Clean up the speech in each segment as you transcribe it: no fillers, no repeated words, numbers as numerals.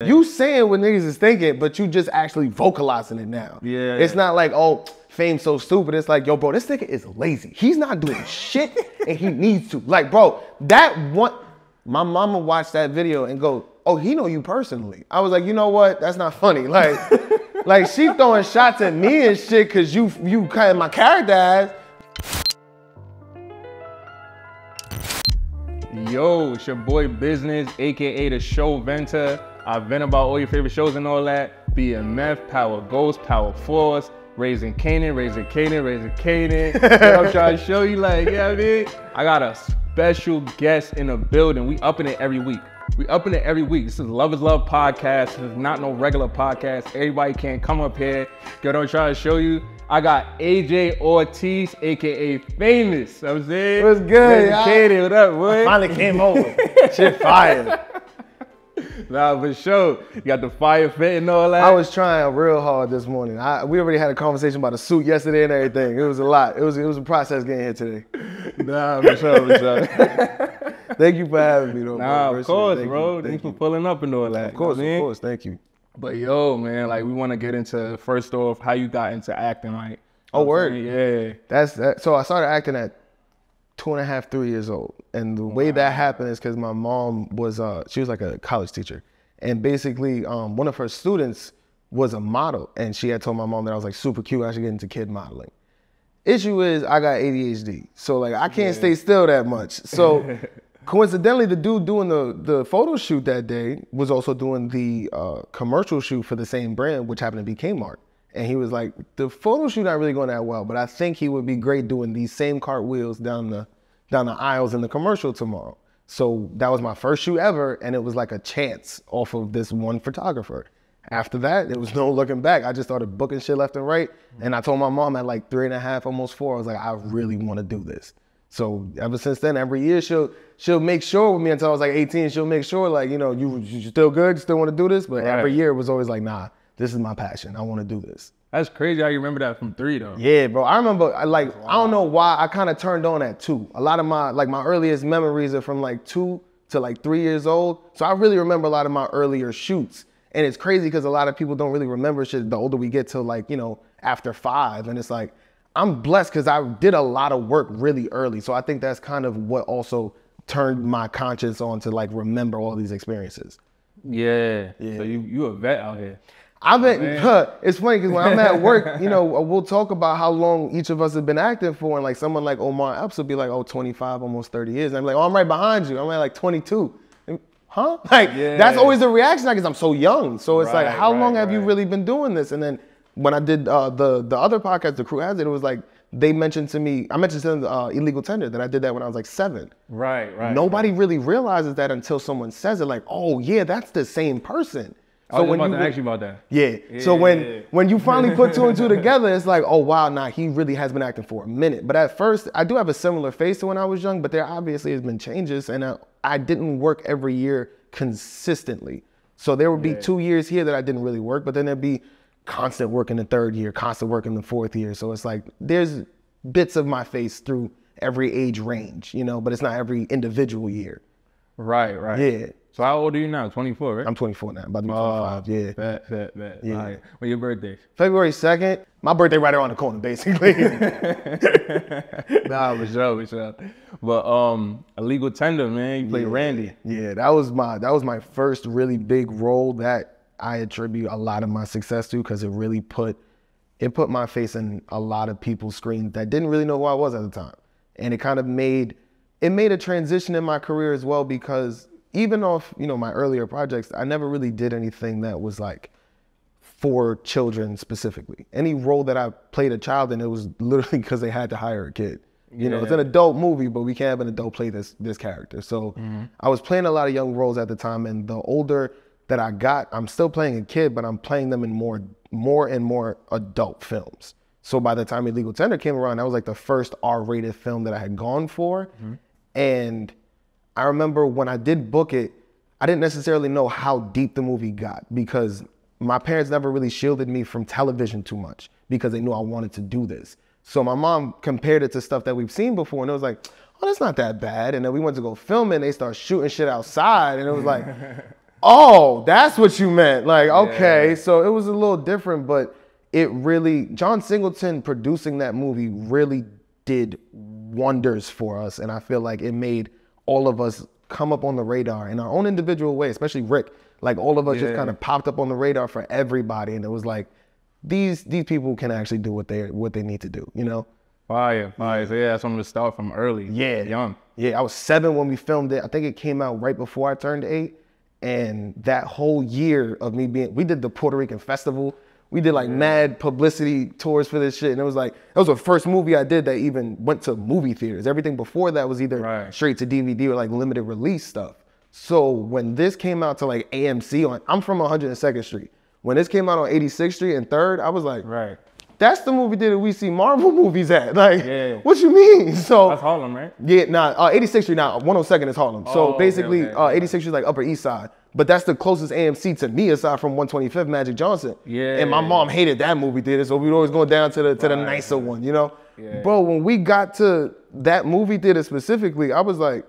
You saying what niggas is thinking, but you just actually vocalizing it now. Yeah. It's not like, oh, Fame's so stupid. It's like, yo, bro, this nigga is lazy. He's not doing shit, and he needs to. Like, bro, that one, my mama watched that video and go, oh, he know you personally. I was like, you know what? That's not funny. Like, like she throwing shots at me and shit because you kind of my character ass. Yo, it's your boy Business, aka the Show Venter. I vent about all your favorite shows and all that. BMF, Power Ghost, Power Force, Raising Kanan. I'm trying to show you, like, you know what I mean? I got a special guest in the building. We upping it every week. This is Love is Love podcast. This is not no regular podcast. Everybody can't come up here. Get on trying to show you. I got AJ Ortiz, aka Famous. You know what I'm saying? What's good, Kanan, what up, boy? I finally came over. Shit fire. Nah, for sure. You got the fire fit and all that. I was trying real hard this morning. We already had a conversation about a suit yesterday and everything. It was a lot. It was a process getting here today. Nah, for sure. Thank you for having me, though. Nah, bro. of course, Thank bro. you. Thanks for pulling up and all that. Of course. Thank you. But yo, man, like we want to get into first off how you got into acting, like. Oh, word. Yeah. That's that. So I started acting at 2.5, 3 years old, and the way that happened is because my mom was she was like a college teacher, and basically one of her students was a model, and she had told my mom that I was like super cute. I should get into kid modeling. Issue is I got ADHD, so like I can't stay still that much. So coincidentally, the dude doing the photo shoot that day was also doing the commercial shoot for the same brand, which happened to be Kmart. And he was like, the photo shoot not really going that well, but I think he would be great doing these same cartwheels down the aisles in the commercial tomorrow. So that was my first shoot ever, and it was like a chance off of this one photographer. After that, it was no looking back. I just started booking shit left and right. And I told my mom at like 3.5, almost 4, I was like, I really want to do this. So ever since then, every year she'll make sure with me until I was like 18, she'll make sure like, you know, you still good, you still want to do this? But every year it was always like, nah, this is my passion. I want to do this. That's crazy how you remember that from 3 though. Yeah, bro. I remember I don't know why I kind of turned on at 2. A lot of my earliest memories are from like 2 to like 3 years old. So I really remember a lot of my earlier shoots. And it's crazy because a lot of people don't really remember shit the older we get to, like, you know, after 5. And it's like, I'm blessed because I did a lot of work really early. So I think that's kind of what also turned my conscience on to like remember all these experiences. Yeah. So you a vet out here. It's funny because when I'm at work, you know, we'll talk about how long each of us have been acting for, and like someone like Omar Epps will be like, oh, 25, almost 30 years. And I'm like, oh, I'm right behind you. I'm at like 22. And, huh? Like, that's always the reaction because I'm so young. So it's like, how long have you really been doing this? And then when I did the other podcast, The Crew Has It, it was like, they mentioned to me, I mentioned to them illegal tender, that I did that when I was like 7. Right. Nobody really realizes that until someone says it, like, oh yeah, that's the same person. So when you ask you about that. Yeah. So when you finally put 2 and 2 together, it's like, oh wow, nah, he really has been acting for a minute. But at first, I do have a similar face to when I was young, but there obviously has been changes, and I didn't work every year consistently. So there would be 2 years here that I didn't really work, but then there'd be constant work in the 3rd year, constant work in the 4th year. So it's like, there's bits of my face through every age range, you know, but it's not every individual year. Right. Yeah. So how old are you now? 24, right? I'm 24 now, about to be 25, yeah. Bet. Yeah. All right. When your birthday? February 2nd. My birthday right around the corner, basically. Nah, for sure. But illegal tender, man. You played Randy. Yeah, that was my first really big role that I attribute a lot of my success to, because it really put my face in a lot of people's screens that didn't really know who I was at the time. And it kind of made a transition in my career as well, because even off, you know, my earlier projects, I never really did anything that was like for children specifically. Any role that I played a child in, it was literally because they had to hire a kid. You know, it's an adult movie, but we can't have an adult play this character. So I was playing a lot of young roles at the time, and the older that I got, I'm still playing a kid, but I'm playing them in more and more adult films. So by the time Illegal Tender came around, that was like the first R-rated film that I had gone for. And I remember when I did book it, I didn't necessarily know how deep the movie got, because my parents never really shielded me from television too much because they knew I wanted to do this. So my mom compared it to stuff that we've seen before, and it was like, oh, that's not that bad. And then we went to go film it, and they started shooting shit outside, and it was like, Oh, that's what you meant. Like, okay, so it was a little different, but it really, John Singleton producing that movie really did wonders for us. And I feel like it made all of us come up on the radar in our own individual way, especially Rick. Like all of us just kind of popped up on the radar for everybody. And it was like, these people can actually do what they need to do, you know? Fire. So yeah, that's when we start from early. Yeah. Young. Yeah, I was 7 when we filmed it. I think it came out right before I turned 8. And that whole year of me we did the Puerto Rican festival. We did like mad publicity tours for this shit. And it was like, that was the first movie I did that even went to movie theaters. Everything before that was either straight to DVD or like limited release stuff. So when this came out to like AMC I'm from 102nd Street. When this came out on 86th Street and 3rd, I was like, that's the movie theater we see Marvel movies at. Like, what you mean? So that's Harlem, right? Yeah, 86th Street now, 102nd is Harlem. So basically, 86th Street is like Upper East Side. But that's the closest AMC to me aside from 125th Magic Johnson. Yeah. And my mom hated that movie theater, so we'd always go down to the nicer one, you know? Yeah. Bro, when we got to that movie theater specifically, I was like,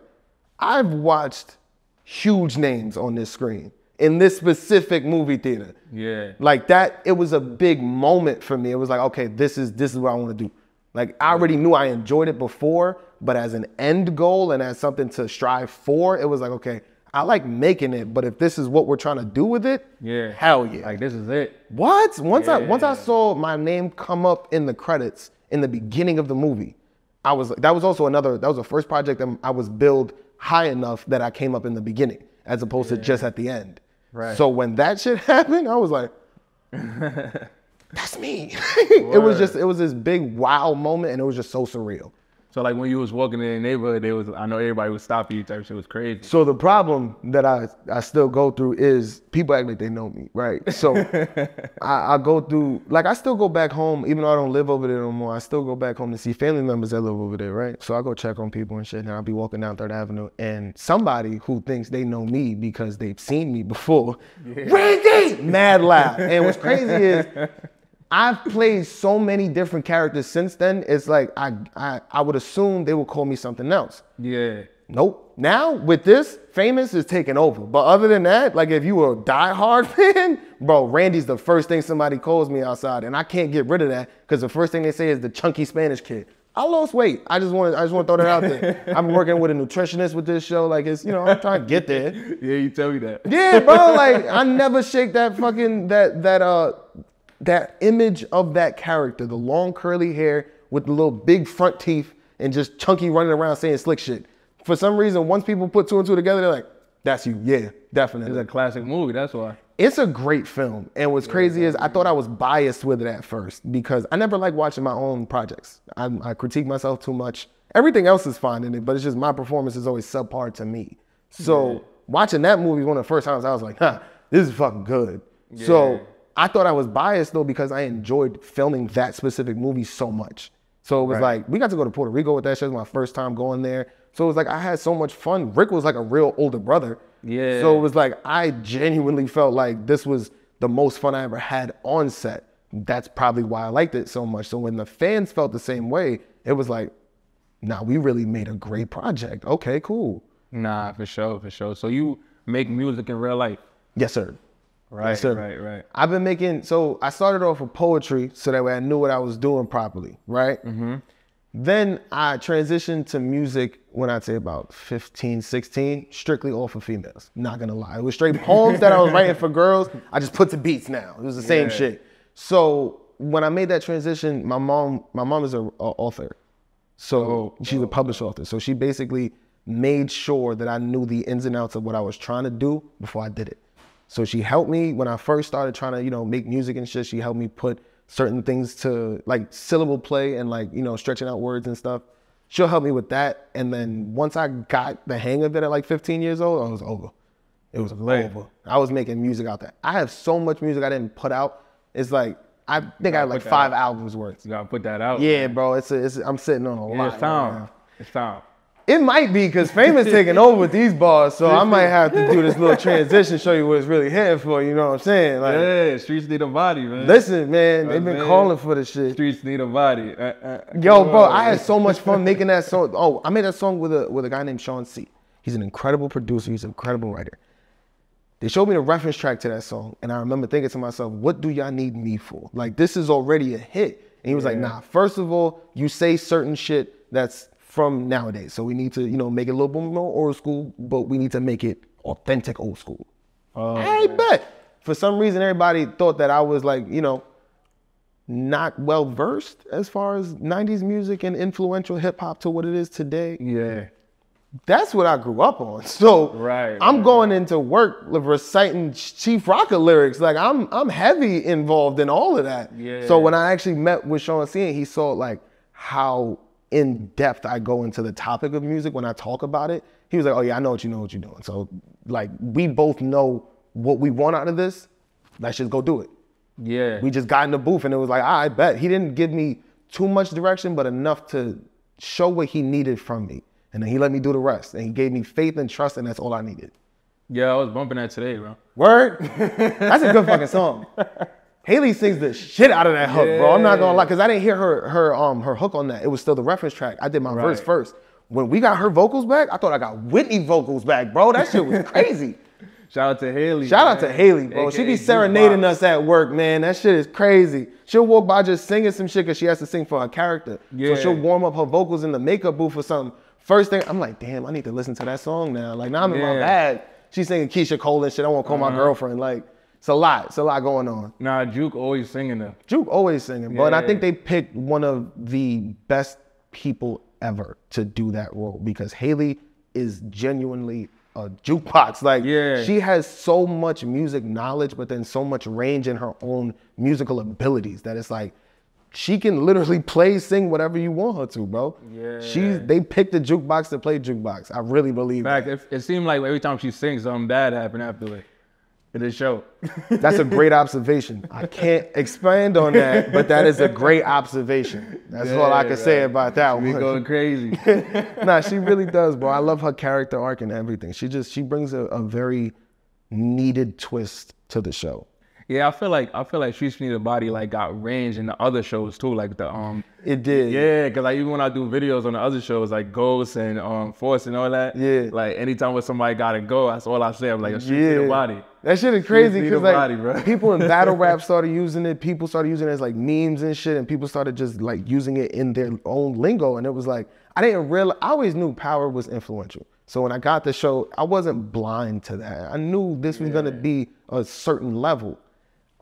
I've watched huge names on this screen in this specific movie theater. Yeah. Like that, it was a big moment for me. It was like, okay, this is what I want to do. Like I already knew I enjoyed it before, but as an end goal and as something to strive for, it was like, okay, I like making it, but if this is what we're trying to do with it, hell yeah. Like this is it. What? Once I saw my name come up in the credits in the beginning of the movie, that was the first project that I was billed high enough that I came up in the beginning as opposed to just at the end. Right. So when that shit happened, I was like, that's me. It was this big wow moment and it was just so surreal. So like when you was walking in the neighborhood, I know everybody was stopping you type shit. Was crazy. So the problem that I still go through is people act like they know me, right? So I go through, like I still go back home, even though I don't live over there no more, I still go back home to see family members that live over there, right? So I go check on people and shit, and I'll be walking down 3rd Avenue, and somebody who thinks they know me because they've seen me before, Randy, mad loud. And what's crazy is, I've played so many different characters since then. It's like I would assume they would call me something else. Yeah. Nope. Now with this, Famous is taking over. But other than that, like if you were a diehard fan, bro, Randy's the first thing somebody calls me outside, and I can't get rid of that because the first thing they say is the chunky Spanish kid. I lost weight. I just want to throw that out there. I've been working with a nutritionist with this show. Like it's, I'm trying to get there. Yeah, you tell me that. Yeah, bro. Like I never shake that fucking that image of that character, the long curly hair with the little big front teeth and just chunky running around saying slick shit. For some reason, once people put 2 and 2 together, they're like, that's you. Yeah, definitely. It's a classic movie, that's why. It's a great film. And what's crazy is I thought I was biased with it at first because I never like watching my own projects. I critique myself too much. Everything else is fine in it, but it's just my performance is always subpar to me. So watching that movie one of the first times, I was like, this is fucking good. Yeah. So I thought I was biased though because I enjoyed filming that specific movie so much. So it was like, we got to go to Puerto Rico with that shit. It was my first time going there. So it was like, I had so much fun. Rick was like a real older brother. Yeah. So it was like, I genuinely felt like this was the most fun I ever had on set. That's probably why I liked it so much. So when the fans felt the same way, it was like, nah, we really made a great project. Okay, cool. Nah, for sure. So you make music in real life? Yes, sir. Right, yes, sir. Right. I've been so I started off with poetry so that way I knew what I was doing properly, right? Mm-hmm. Then I transitioned to music when I'd say about 15, 16, strictly all for females. Not gonna lie. It was straight poems that I was writing for girls. I just put to beats now. It was the same shit. So when I made that transition, my mom is an author. So she's a published author. So she basically made sure that I knew the ins and outs of what I was trying to do before I did it. So she helped me when I first started trying to, make music and shit. She helped me put certain things to like syllable play and like, stretching out words and stuff. She'll help me with that. And then once I got the hang of it at like 15 years old, I was over. It was over. I was making music out there. I have so much music I didn't put out. It's like, I think I have like 5 albums worth. You gotta put that out. Yeah, bro. I'm sitting on a lot. It's time. It might be because Famous taking over with these bars, so I might have to do this little transition, show you what it's really hitting for, you know what I'm saying? Like, yeah, streets need a body, man. Listen, man, they've been calling for this shit. Streets need a body. Yo, bro, I had so much fun making that song. Oh, I made that song with a guy named Sean C. He's an incredible producer. He's an incredible writer. They showed me the reference track to that song, and I remember thinking to myself, what do y'all need me for? Like, this is already a hit. And he was like, nah, first of all, you say certain shit that's from nowadays. So we need to, make it a little bit more old school, but we need to make it authentic old school. I bet. For some reason, everybody thought that I was like, not well versed as far as 90s music and influential hip hop to what it is today. Yeah. That's what I grew up on. So I'm going into work reciting Chief Rocker lyrics. Like I'm heavy involved in all of that. Yeah. So when I actually met with Sean C, and he saw like how in depth I go into the topic of music when I talk about it, he was like, oh yeah, I know what you're doing. So like we both know what we want out of this. Let's just go do it. Yeah. We just got in the booth and it was like, I bet. He didn't give me too much direction, but enough to show what he needed from me. And then he let me do the rest. And he gave me faith and trust, and that's all I needed. Yeah, I was bumping that today, bro. Word? That's a good fucking song. Haley sings the shit out of that hook, bro. I'm not gonna lie, because I didn't hear her hook on that. It was still the reference track. I did my verse first. When we got her vocals back, I thought I got Whitney vocals back, bro. That shit was crazy. Shout out to Haley. Shout out to Haley, bro. She be serenading us at work, man. That shit is crazy. She'll walk by just singing some shit because she has to sing for her character. Yeah. So she'll warm up her vocals in the makeup booth or something. First thing, I'm like, damn, I need to listen to that song now. Like, now I'm in my bag. She's singing Keisha Cole and shit. I want to call my girlfriend. Like, it's a lot. It's a lot going on. Nah, Juke always singing them. Juke always singing, bro. And I think they picked one of the best people ever to do that role because Haley is genuinely a jukebox. Like, she has so much music knowledge, but then so much range in her own musical abilities that it's like, she can literally play, sing whatever you want her to, bro. Yeah. They picked the jukebox to play jukebox. I really believe that. In fact, it seemed like every time she sings, something bad happened after the show. That's a great observation. I can't expand on that, but that is a great observation. That's all I can say about that one. We going crazy. Nah, she really does, bro. I love her character arc and everything. She brings a very needed twist to the show. Yeah, I feel like Streets Need a Body got range in the other shows too, like the It did. Yeah, cause even when I do videos on the other shows like Ghost and Force and all that. Yeah. Like anytime when somebody gotta go, that's all I say. I'm like, Streets Need a Body. That shit is crazy because people in battle rap started using it. People started using it as like memes and shit, and people started just like using it in their own lingo. And it was like I always knew Power was influential. So when I got the show, I wasn't blind to that. I knew this was gonna be a certain level.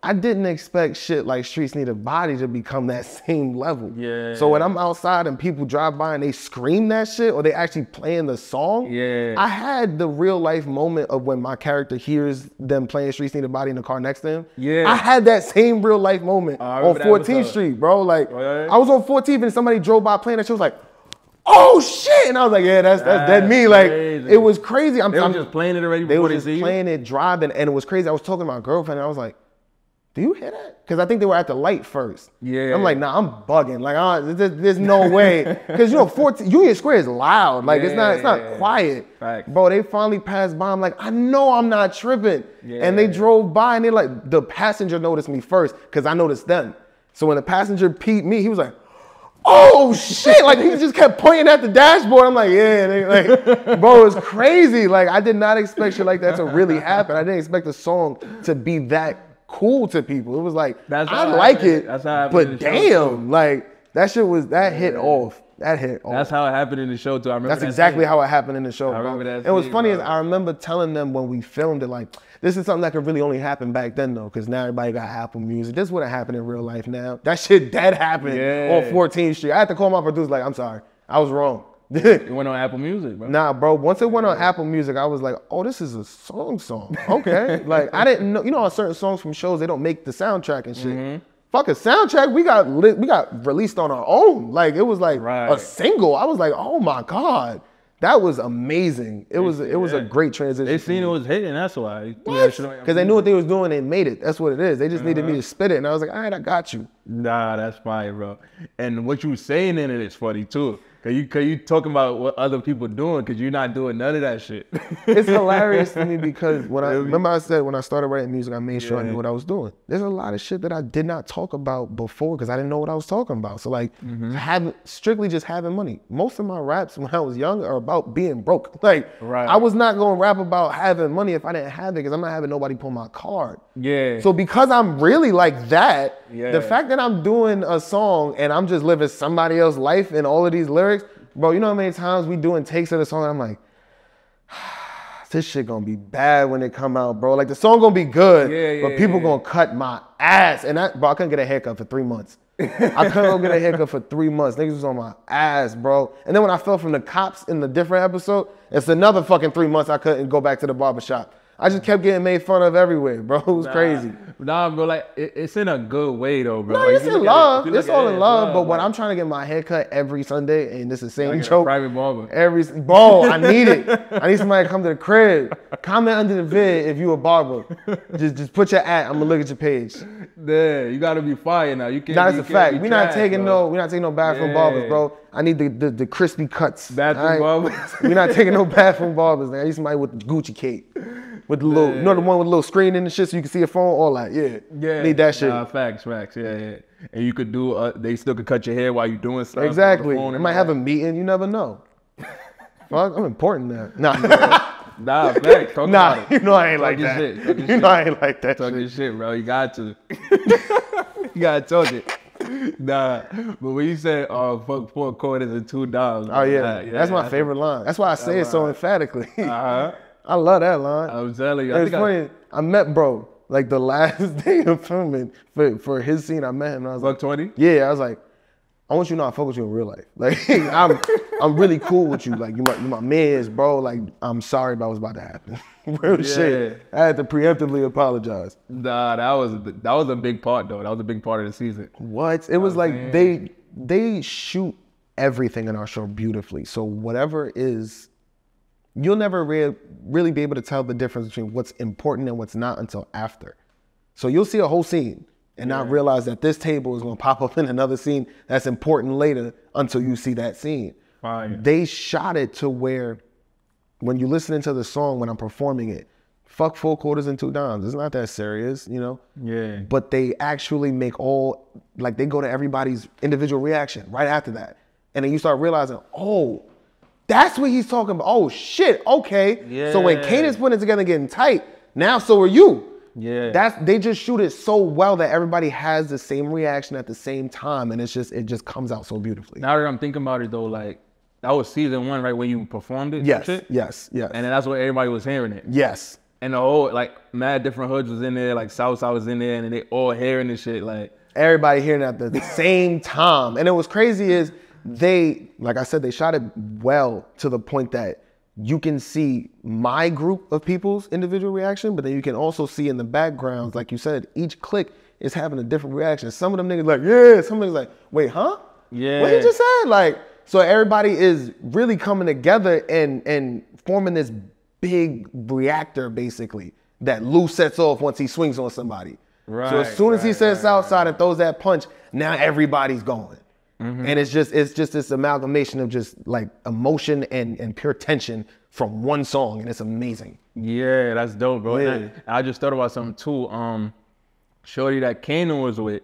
I didn't expect shit like Streets Need a Body to become that same level. Yeah. So when I'm outside and people drive by and they scream that shit or they actually playing the song, I had the real life moment of when my character hears them playing Streets Need a Body in the car next to him. Yeah. I had that same real life moment on 14th Street, bro. Like I was on 14th and somebody drove by playing that shit, was like, oh shit! And I was like, yeah, that's me. Like crazy. It was crazy. They were just playing it already before they see you? Playing it, driving, and it was crazy. I was talking to my girlfriend and I was like, do you hear that? Because I think they were at the light first. Yeah. I'm like, nah, I'm bugging. Like, there's no way. Because 14 Union Square is loud. Like, it's not quiet. Fact. Bro, they finally passed by. I'm like, I know I'm not tripping. Yeah. And they drove by and they like, the passenger noticed me first because I noticed them. So when the passenger peeped me, he was like, oh shit. Like, he just kept pointing at the dashboard. I'm like, yeah. They, like, bro, it's crazy. Like, I did not expect shit like that to really happen. I didn't expect the song to be that cool to people. It was like, I like it, but damn, like that shit was, that hit off. That hit off. That's how it happened in the show too. I remember that's exactly how it happened in the show. I remember that. And what's funny is I remember telling them when we filmed it, like, this is something that could really only happen back then though, because now everybody got Apple Music. This wouldn't happen in real life now. That shit dead happened on 14th Street. I had to call my producer like, I'm sorry, I was wrong. It went on Apple Music, bro. Nah, bro. Once it went on Apple Music, I was like, oh, this is a song. Okay. Like, I didn't know, how certain songs from shows, they don't make the soundtrack and shit. Fuck a soundtrack, we got released on our own. Like, it was like a single. I was like, oh my God. That was amazing. It was a great transition. They seen it was hitting, that's why. Because they knew what they was doing and made it. That's what it is. They just needed me to spit it. And I was like, all right, I got you. Nah, that's fire, bro. And what you saying in it is funny too. Cause you talking about what other people doing, cause you're not doing none of that shit. It's hilarious to me because when I said when I started writing music, I made sure I knew what I was doing. There's a lot of shit that I did not talk about before because I didn't know what I was talking about. So like strictly just having money. Most of my raps when I was young are about being broke. Like I was not gonna rap about having money if I didn't have it because I'm not having nobody pull my card. Yeah. So because I'm really like that, the fact that I'm doing a song and I'm just living somebody else's life in all of these lyrics, bro, you know how many times we doing takes of the song and I'm like, this shit gonna be bad when it come out, bro. Like the song gonna be good, but people gonna cut my ass. And bro, I couldn't get a haircut for 3 months. I couldn't go get a haircut for 3 months. Niggas was on my ass, bro. And then when I fell from the cops in the different episode, it's another fucking 3 months I couldn't go back to the barbershop. I just kept getting made fun of everywhere, bro. It was crazy. Nah, bro, like, it's in a good way, though, bro. No, like, it's in love. It's all in love. But when I'm trying to get my hair cut every Sunday, and this is the same joke. Private barber. Bro, I need it. I need somebody to come to the crib. Comment under the vid if you a barber. Just put your at. I'm gonna look at your page. Yeah, you gotta be fire now. You can't. That's a fact. We're not taking no bathroom barbers, bro. I need the crispy cuts. Bathroom barbers. We're not taking no bathroom barbers. Man. I need somebody with the Gucci cape. With the little, you know the one with the little screen in the shit so you can see your phone, all that, yeah. Need that shit. Facts, yeah. And you could do, they still could cut your hair while you're doing stuff. Exactly. They might have a meeting, you never know. Fuck, I'm important now. Nah, facts. Talk about it. You know I ain't like that. You know I ain't like that shit. Talk your shit, bro. You got to. You gotta talk it. Nah, but when you said, fuck 4 quarters and $2. Oh yeah, that's my favorite line. That's why I say it so emphatically. I love that line. I'm telling you. It's funny. I met bro like the last day of filming for his scene. I met him and I was like, $120? Yeah, I was like, I want you to know I fuck with you in real life. Like I'm really cool with you. Like you my mans, bro. Like I'm sorry about what's about to happen. Real shit. I had to preemptively apologize. Nah, that was a big part though. That was a big part of the season. What? It was like they shoot everything in our show beautifully. So whatever is. You'll never really be able to tell the difference between what's important and what's not until after. So you'll see a whole scene and not realize that this table is gonna pop up in another scene that's important later until you see that scene. Fine. They shot it to where when you're listening to the song, when I'm performing it, fuck 4 quarters and $2. It's not that serious, you know? Yeah. But they actually make they go to everybody's individual reaction right after that. And then you start realizing, oh, that's what he's talking about. Oh shit, okay. Yeah. So when Kanan's putting it together and getting tight, now so are you. Yeah. They just shoot it so well that everybody has the same reaction at the same time, and it just comes out so beautifully. Now that I'm thinking about it though, like that was season 1, right, when you performed it? Yes, shit? yes. And then that's what everybody was hearing it. Yes. And the whole, like, mad different hoods was in there, like Southside was in there, and they all hearing this shit, like. Everybody hearing it at the same time. And it was crazy is, like I said, they shot it well to the point that you can see my group of people's individual reaction, but then you can also see in the backgrounds, like you said, each click is having a different reaction. Some of them niggas like, yeah, some niggas like, wait, huh? Yeah. What you just said? Like, so everybody is really coming together and forming this big reactor, basically, that Lou sets off once he swings on somebody. Right. So as soon as he says Southside and throws that punch, now everybody's going. Mm-hmm. And it's just this amalgamation of just like emotion and pure tension from one song, and it's amazing. Yeah, that's dope, bro. Yeah. I just thought about something too. Shorty that Kanan was with,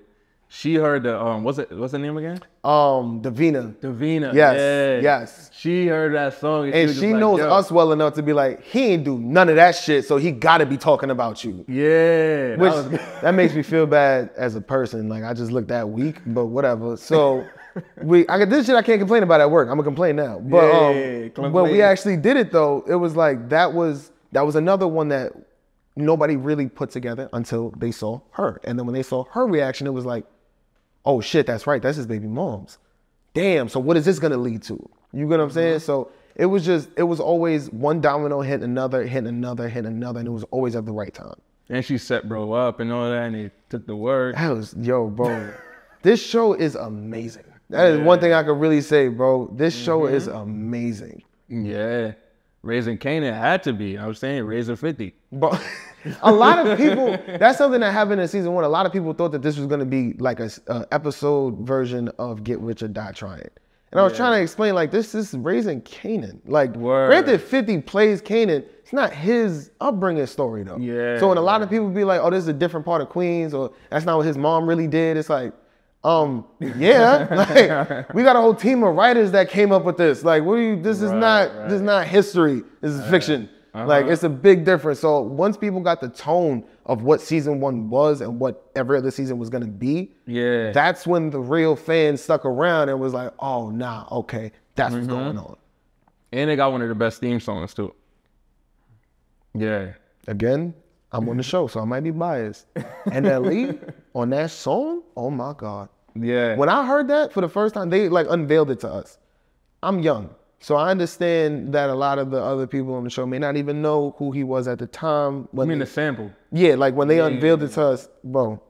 she heard the what's the name again? Davina. Davina. Yes. Yeah. Yes. She heard that song and she she knows us well enough to be like, he ain't do none of that shit, so he gotta be talking about you. Yeah. Which that makes me feel bad as a person. Like I just look that weak, but whatever. So this shit I can't complain about at work. I'm gonna complain now. But when we actually did it though, it was like that was another one that nobody really put together until they saw her. And then when they saw her reaction, it was like, oh shit, that's right, that's his baby mom's. Damn, so what is this gonna lead to? You get what I'm saying? So it was always one domino hit another, and it was always at the right time. And she set bro up and all that, and they took the word. That was, yo, bro, this show is amazing. That is one thing I could really say, bro. This show is amazing. Yeah. Raising Kanan had to be. I was saying raising 50. But a lot of people, that's something that happened in season 1. A lot of people thought that this was going to be like a episode version of Get Rich or Die Trying. And I was trying to explain, like, this is raising Kanan. Like, Word. granted, 50 plays Kanan. It's not his upbringing story, though. Yeah. So when a lot of people be like, oh, this is a different part of Queens, or that's not what his mom really did, it's like, yeah. Like, we got a whole team of writers that came up with this. Like, what are you, this is not history. This is fiction. Like, it's a big difference. So once people got the tone of what season 1 was and what every other season was gonna be, that's when the real fans stuck around and was like, oh, nah, okay, that's what's going on. And they got one of the best theme songs too. Yeah. Again, I'm on the show, so I might be biased. And LE on that song, oh my God. Yeah. When I heard that for the first time, they like unveiled it to us. I'm young, so I understand that a lot of the other people on the show may not even know who he was at the time. I mean the sample. Yeah, like when they unveiled it to us, bro.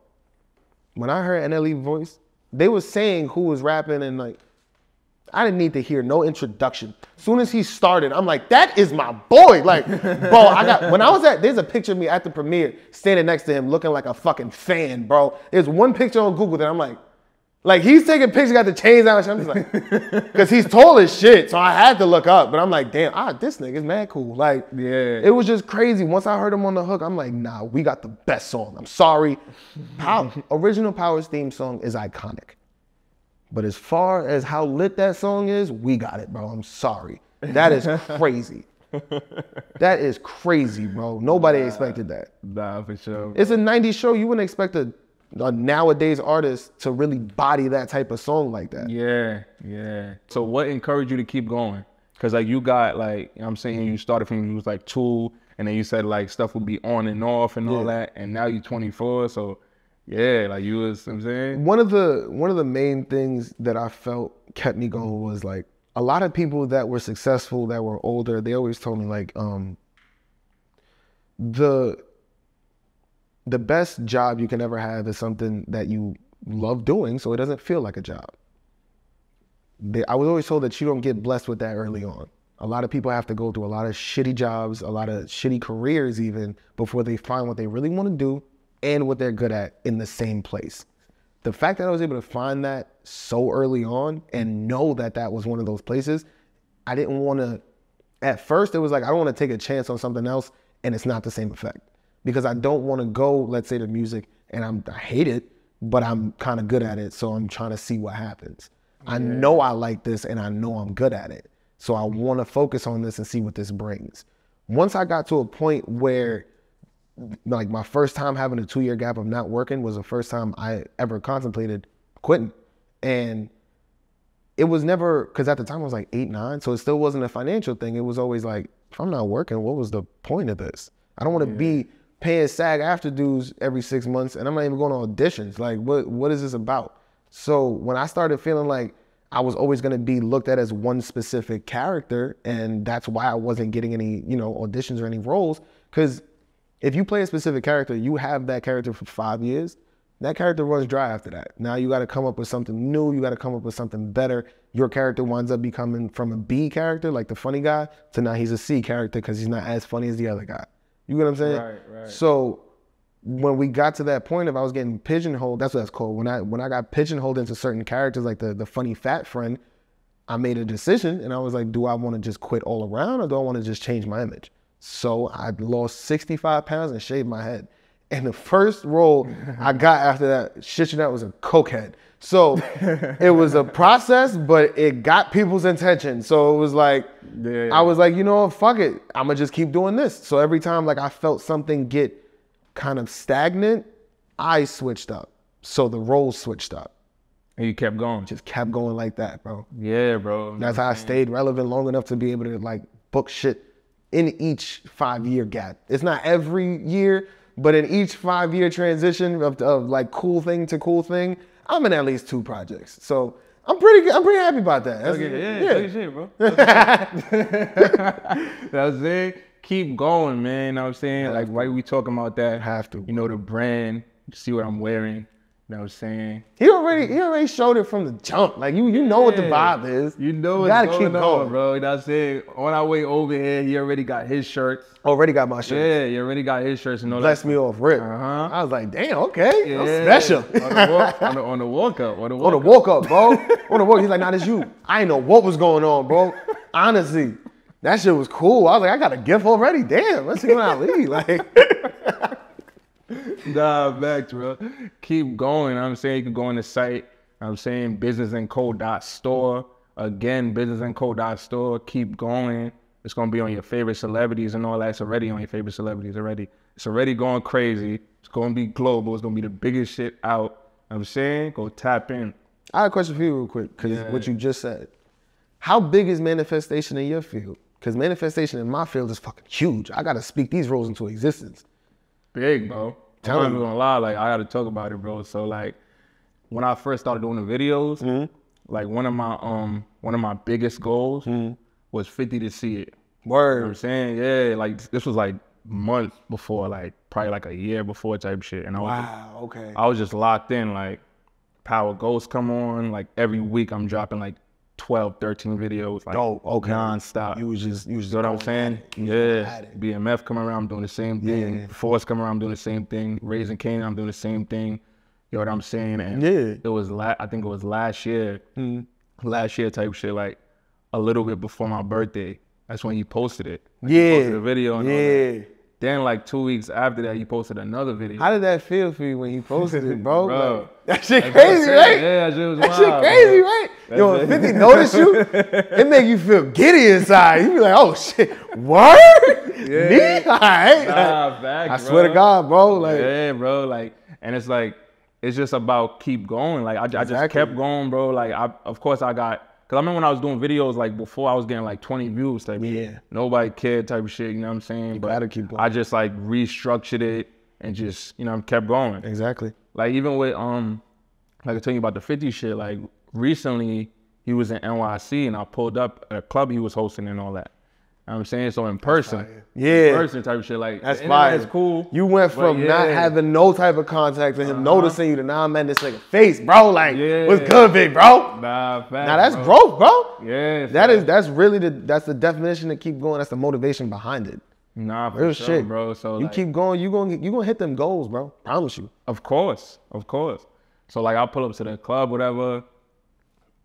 When I heard NLE voice, they was saying who was rapping and like, I didn't need to hear no introduction. As soon as he started, I'm like, that is my boy. Like, bro, there's a picture of me at the premiere standing next to him looking like a fucking fan, bro. There's one picture on Google that I'm like he's taking pictures, got the chains out, and I'm just like, because he's tall as shit, so I had to look up. But I'm like, damn, this nigga's mad cool. Like, it was just crazy. Once I heard him on the hook, I'm like, nah, we got the best song. I'm sorry. Original Powers theme song is iconic. But as far as how lit that song is, we got it, bro. I'm sorry. That is crazy. That is crazy, bro. Nobody expected that. Nah, for sure. It's a 90s show. You wouldn't expect a nowadays artist to really body that type of song like that. Yeah. So what encouraged you to keep going? Because like you got like, you know what I'm saying, you started from you was like 2, and then you said like stuff would be on and off and all that, and now you're 24, so yeah, like you was, you know what I'm saying? One of the main things that I felt kept me going was like a lot of people that were successful, that were older, they always told me like the best job you can ever have is something that you love doing, so it doesn't feel like a job. I was always told that you don't get blessed with that early on. A lot of people have to go through a lot of shitty jobs, a lot of shitty careers even, before they find what they really want to do and what they're good at in the same place. The fact that I was able to find that so early on and know that that was one of those places, I didn't want to, at first it was like, I don't want to take a chance on something else and it's not the same effect. Because I don't want to go, let's say, to music and I hate it, but I'm kind of good at it, so I'm trying to see what happens. I know I like this and I know I'm good at it. So I want to focus on this and see what this brings. Once I got to a point where like my first time having a 2-year gap of not working was the first time I ever contemplated quitting. And it was never, because at the time I was like 8, 9, so it still wasn't a financial thing. It was always like, if I'm not working, what was the point of this? I don't want to be paying SAG after dues every 6 months and I'm not even going on auditions. Like, what is this about? So when I started feeling like I was always going to be looked at as one specific character, and that's why I wasn't getting any, auditions or any roles, because if you play a specific character, you have that character for 5 years, that character runs dry after that. Now you got to come up with something new. You got to come up with something better. Your character winds up becoming from a B character, like the funny guy, to now he's a C character because he's not as funny as the other guy. You get what I'm saying? Right. So when we got to that point of I was getting pigeonholed, that's what that's called. When I got pigeonholed into certain characters, like the funny fat friend, I made a decision and I was like, do I want to just quit all around or do I want to just change my image? So I lost 65 pounds and shaved my head. And the first role I got after that, shit you not, was a cokehead. So it was a process, but it got people's attention. So it was like, I was like, fuck it. I'm gonna just keep doing this. So every time like I felt something get kind of stagnant, I switched up. So the roles switched up. And you kept going. Just kept going like that, bro. Yeah, bro. That's how I stayed relevant long enough to be able to like book shit in each 5-year gap. It's not every year, but in each 5-year transition of like cool thing to cool thing, I'm in at least 2 projects. So I'm pretty happy about that. That's, yeah. Shit, bro. That's it. Keep going, man. You know what I'm saying? Like, why we talking about that? Have to. The brand, see what I'm wearing. You know what I'm saying? He already showed it from the jump. Like you know what the vibe is. You know what's gotta going keep on, going. bro. You know what I'm saying? On our way over here, he already got his shirts. Already got my shirt. Yeah, he already got his shirts and all Blessed that. me off rip. Uh-huh. I was like, damn, okay. I'm Yeah. special. on the walk up. On the walk up, bro. On the walk. He's like, nah, this you. I didn't know what was going on, bro. Honestly. That shit was cool. I was like, I got a gift already. Damn, let's see when I leave. Like Nah, back, bro. Keep going. I'm saying you can go on the site. I'm saying businessandco.store. Again, businessandco.store. Keep going. It's gonna be on your favorite celebrities and all that. It's already on your favorite celebrities already. It's already going crazy. It's gonna be global. It's gonna be the biggest shit out. I'm saying, go tap in. I have a question for you real quick, because what you just said. How big is manifestation in your field? Because manifestation in my field is fucking huge. I gotta speak these roles into existence. Big, bro. I'm not even gonna lie, like I gotta talk about it, bro. So like when I first started doing the videos, like one of my biggest goals was 50 to see it. Word. You know what I'm saying? Yeah, like this was like months before, like probably like a year before type shit. And I was just locked in, like Power Ghosts come on, like every week I'm dropping like 12, 13 videos, like nonstop. You was just You know what I'm saying? Yeah. BMF come around, I'm doing the same thing. Yeah. Force come around, I'm doing the same thing. Raising Kanan, I'm doing the same thing. You know what I'm saying? And it was I think it was last year type shit, like a little bit before my birthday. That's when he posted it. Like, he posted a video and all that. Then like 2 weeks after that, he posted another video. How did that feel for you when he posted it, bro? Bro, like, that shit crazy, right? Yeah, that shit was that wild, shit crazy, bro. right? Yo, when 50 notice you, it make you feel giddy inside. You be like, oh shit, word? Me? All right. Nah, back, I swear to God, bro. Like, yeah, bro. Like, and it's like, it's just about keep going. Like, I just kept going, bro. Like, of course I got, cause I remember when I was doing videos, like before I was getting like 20 views type shit. Nobody cared type of shit, you know what I'm saying? But gotta keep going. I just like restructured it and just, you know, kept going. Exactly. Like even with, like I tell you about the 50 shit, like recently he was in NYC and I pulled up at a club he was hosting and all that. You know what I'm saying? So in person. In person type of shit. Like, that's fire. It's cool. You went from not having no type of contact to him noticing you to now I'm at this nigga face, bro. Like, what's good, big bro? Nah, fact, now that's growth, bro. Yeah. That's really that's the definition to keep going. That's the motivation behind it. Nah, for sure, shit, bro. So you like, keep going, you gonna hit them goals, bro. Promise you. Of course. So like I'll pull up to the club, whatever.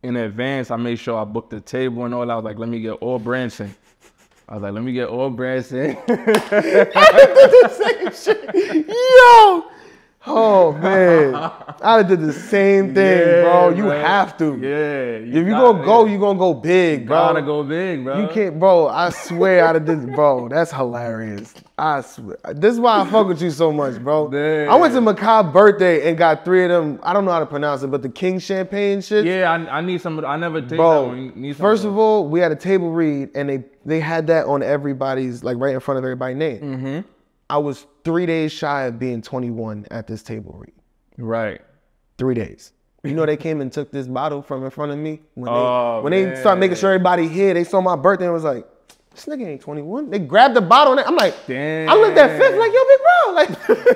In advance, I made sure I booked the table and all. I was like, let me get all Branson. I did the same shit. Yo! Oh man. I did the same thing, bro. You have to. Yeah. If you gonna go, you gonna go big, bro. Gotta go big, bro. You can't, bro. I swear I did, bro. That's hilarious. I swear. This is why I fuck with you so much, bro. Damn. I went to Macabre's birthday and got 3 of them. I don't know how to pronounce it, but the King champagne shit. Yeah, I need some. I never tasted bro, that one. First of all, we had a table read and they had that on everybody's, like right in front of everybody's name. I was 3 days shy of being 21 at this table read. Right. 3 days. You know, they came and took this bottle from in front of me. When they started making sure everybody here, they saw my birthday and was like, this nigga ain't 21. They grabbed the bottle and I'm like, damn. I looked at Fifth like, yo, big bro, like,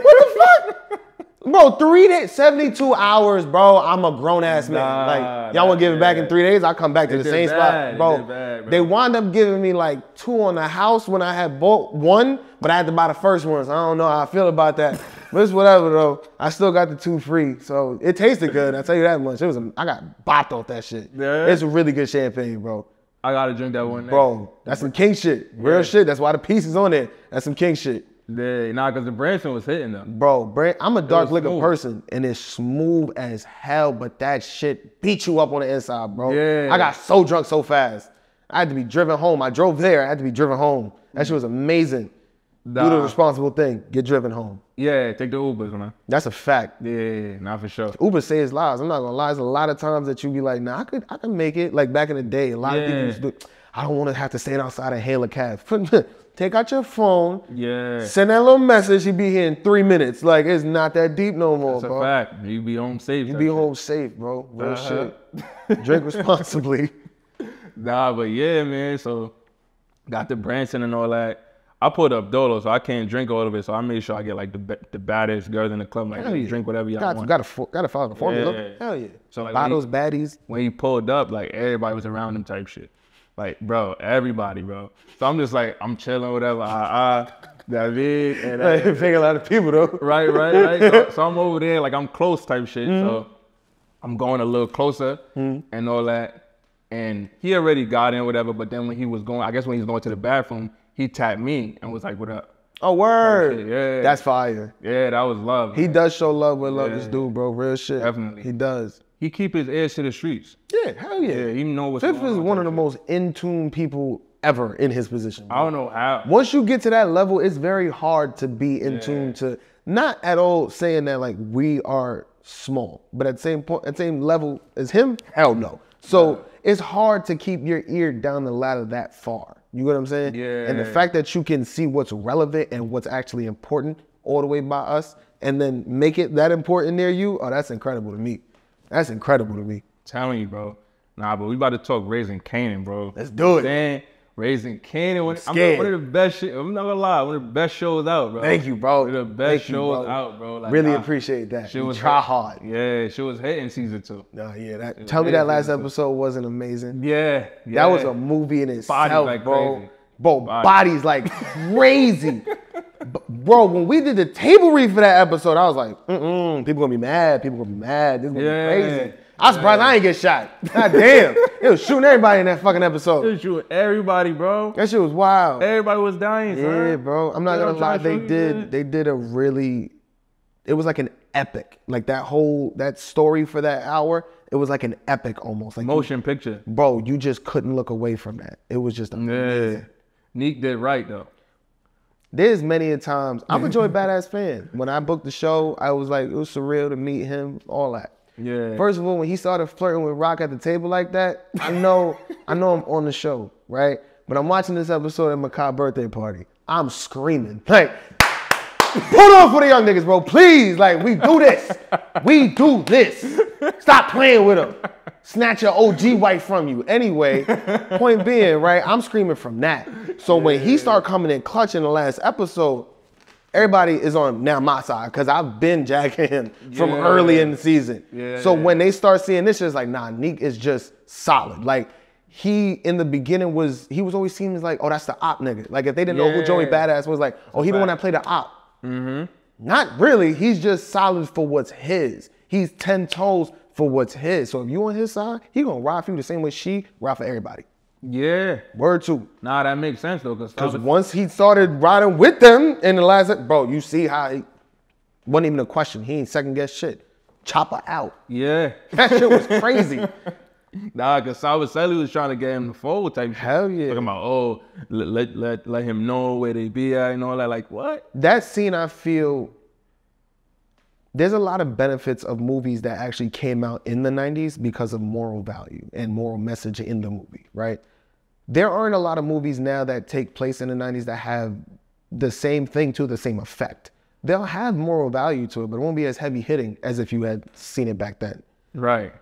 what the fuck? Bro, 3 days, 72 hours, bro. I'm a grown ass man. Like, y'all want to give it back in 3 days? I'll come back to the same spot. Bro, they wound up giving me like 2 on the house when I had bought 1, but I had to buy the first one. So I don't know how I feel about that. But it's whatever though. I still got the 2 free. So it tasted good. I tell you that much. I got bopped off that shit. Yeah. It's a really good champagne, bro. I gotta drink that one. Bro, that's some king shit. Real shit. That's why the piece is on there. That's some king shit. Yeah, nah, because the Branson was hitting them. Bro, I'm a dark liquor person, and it's smooth as hell, but that shit beat you up on the inside, bro. Yeah. I got so drunk so fast. I had to be driven home. I drove there. I had to be driven home. That shit was amazing. Do the responsible thing. Get driven home. Yeah, take the Ubers, man. That's a fact. Yeah, not for sure. Uber saves lives. I'm not gonna lie. There's a lot of times that you be like, nah, I could make it. Like back in the day, a lot of people used to do, I don't want to have to stand outside and hail a cab. Take out your phone. Yeah. Send that little message. You be here in 3 minutes. Like, it's not that deep no more, bro. That's a fact. You be home safe. You be home safe, bro. Real shit. Drink responsibly. Nah, but yeah, man. So, got the Branson and all that. I pulled up Dolo, so I can't drink all of it. So I made sure I get like the baddest girls in the club. Like, drink whatever y'all want. Gotta follow the formula. Yeah. Hell yeah. So like Bottles, baddies. when he pulled up, like everybody was around him type shit. Like, bro, everybody, bro. So I'm just like, I'm chilling, whatever. David. And Figure a lot of people though. Right. So I'm over there, like I'm close type shit. So I'm going a little closer and all that. And he already got in, whatever. But then when he was going, I guess when he was going to the bathroom, he tapped me and was like, what up? Oh, word. Yeah. That's fire. Yeah, that was love. He does show love with love, this dude, bro. Real shit. Definitely. He does. He keep his ears to the streets. Yeah, hell yeah. Yeah, he know what's Fifth going on. is one of the most in-tune people ever in his position. Bro. I don't know how. Once you get to that level, it's very hard to be in tune to, not at all saying that like we are small, but at the same point, at the same level as him, hell no. So it's hard to keep your ear down the ladder that far. You know what I'm saying? Yeah. And the fact that you can see what's relevant and what's actually important all the way by us and then make it that important near you, oh, that's incredible to me. That's incredible to me. Telling you, bro. Nah, but we about to talk Raising Kanan, bro. Let's do it. Man, Raising Kanan, one of the best shit. I'm not gonna lie, one of the best shows out, bro. Thank you, bro. One of the best shows out, bro. Like, really appreciate that. She was try hard. Yeah, she was hitting season 2. No, yeah. Tell me that last episode wasn't amazing. Yeah. That was a movie in itself, Bodies like bro. crazy. Bro, bodies like crazy. Bro, when we did the table read for that episode, I was like, people gonna be mad. People gonna be mad. This is gonna be crazy. I'm surprised I ain't get shot. God damn. It was shooting everybody in that fucking episode. It was shooting everybody, bro. That shit was wild. Everybody was dying, son. Yeah, bro. I'm not gonna lie. They did a really, it was like an epic. Like that story for that hour, it was like an epic almost. Like motion picture. Bro, you just couldn't look away from that. It was just amazing. Yeah. Neek did right, though. There's many a times, I'm a Joy Badass fan. When I booked the show, I was like, it was surreal to meet him, all that. Yeah. First of all, when he started flirting with Rock at the table like that, I know I'm on the show, right? But I'm watching this episode at Macabre's birthday party. I'm screaming, like, put on for the young niggas, bro, please. Like, we do this. We do this. Stop playing with him. Snatch your OG wife from you. Anyway, point being, right, I'm screaming from that. So when he started coming in clutch in the last episode, everybody is on now my side because I've been jacking him from early in the season. So when they start seeing this, it's like, nah, Neek is just solid. Like, he, in the beginning, he was always seen as like, oh, that's the op nigga. Like, if they didn't know who Joey Badass was, like, oh, he the one that played the op. Not really. He's just solid for what's his. He's 10 toes for what's his. So if you on his side, he gonna ride for you the same way she ride for everybody. Yeah. Word two. Nah, that makes sense though, because once he started riding with them in the last, bro, you see how he wasn't even a question. He ain't second guess shit. Chopper out. Yeah. That shit was crazy. Nah, because Sally was trying to get him to fold type shit. Hell yeah. Talking about, oh, let him know where they be at and all that. Like, what? That scene, I feel, there's a lot of benefits of movies that actually came out in the 90s because of moral value and moral message in the movie, right? There aren't a lot of movies now that take place in the 90s that have the same thing to the same effect. They'll have moral value to it, but it won't be as heavy hitting as if you had seen it back then. Right.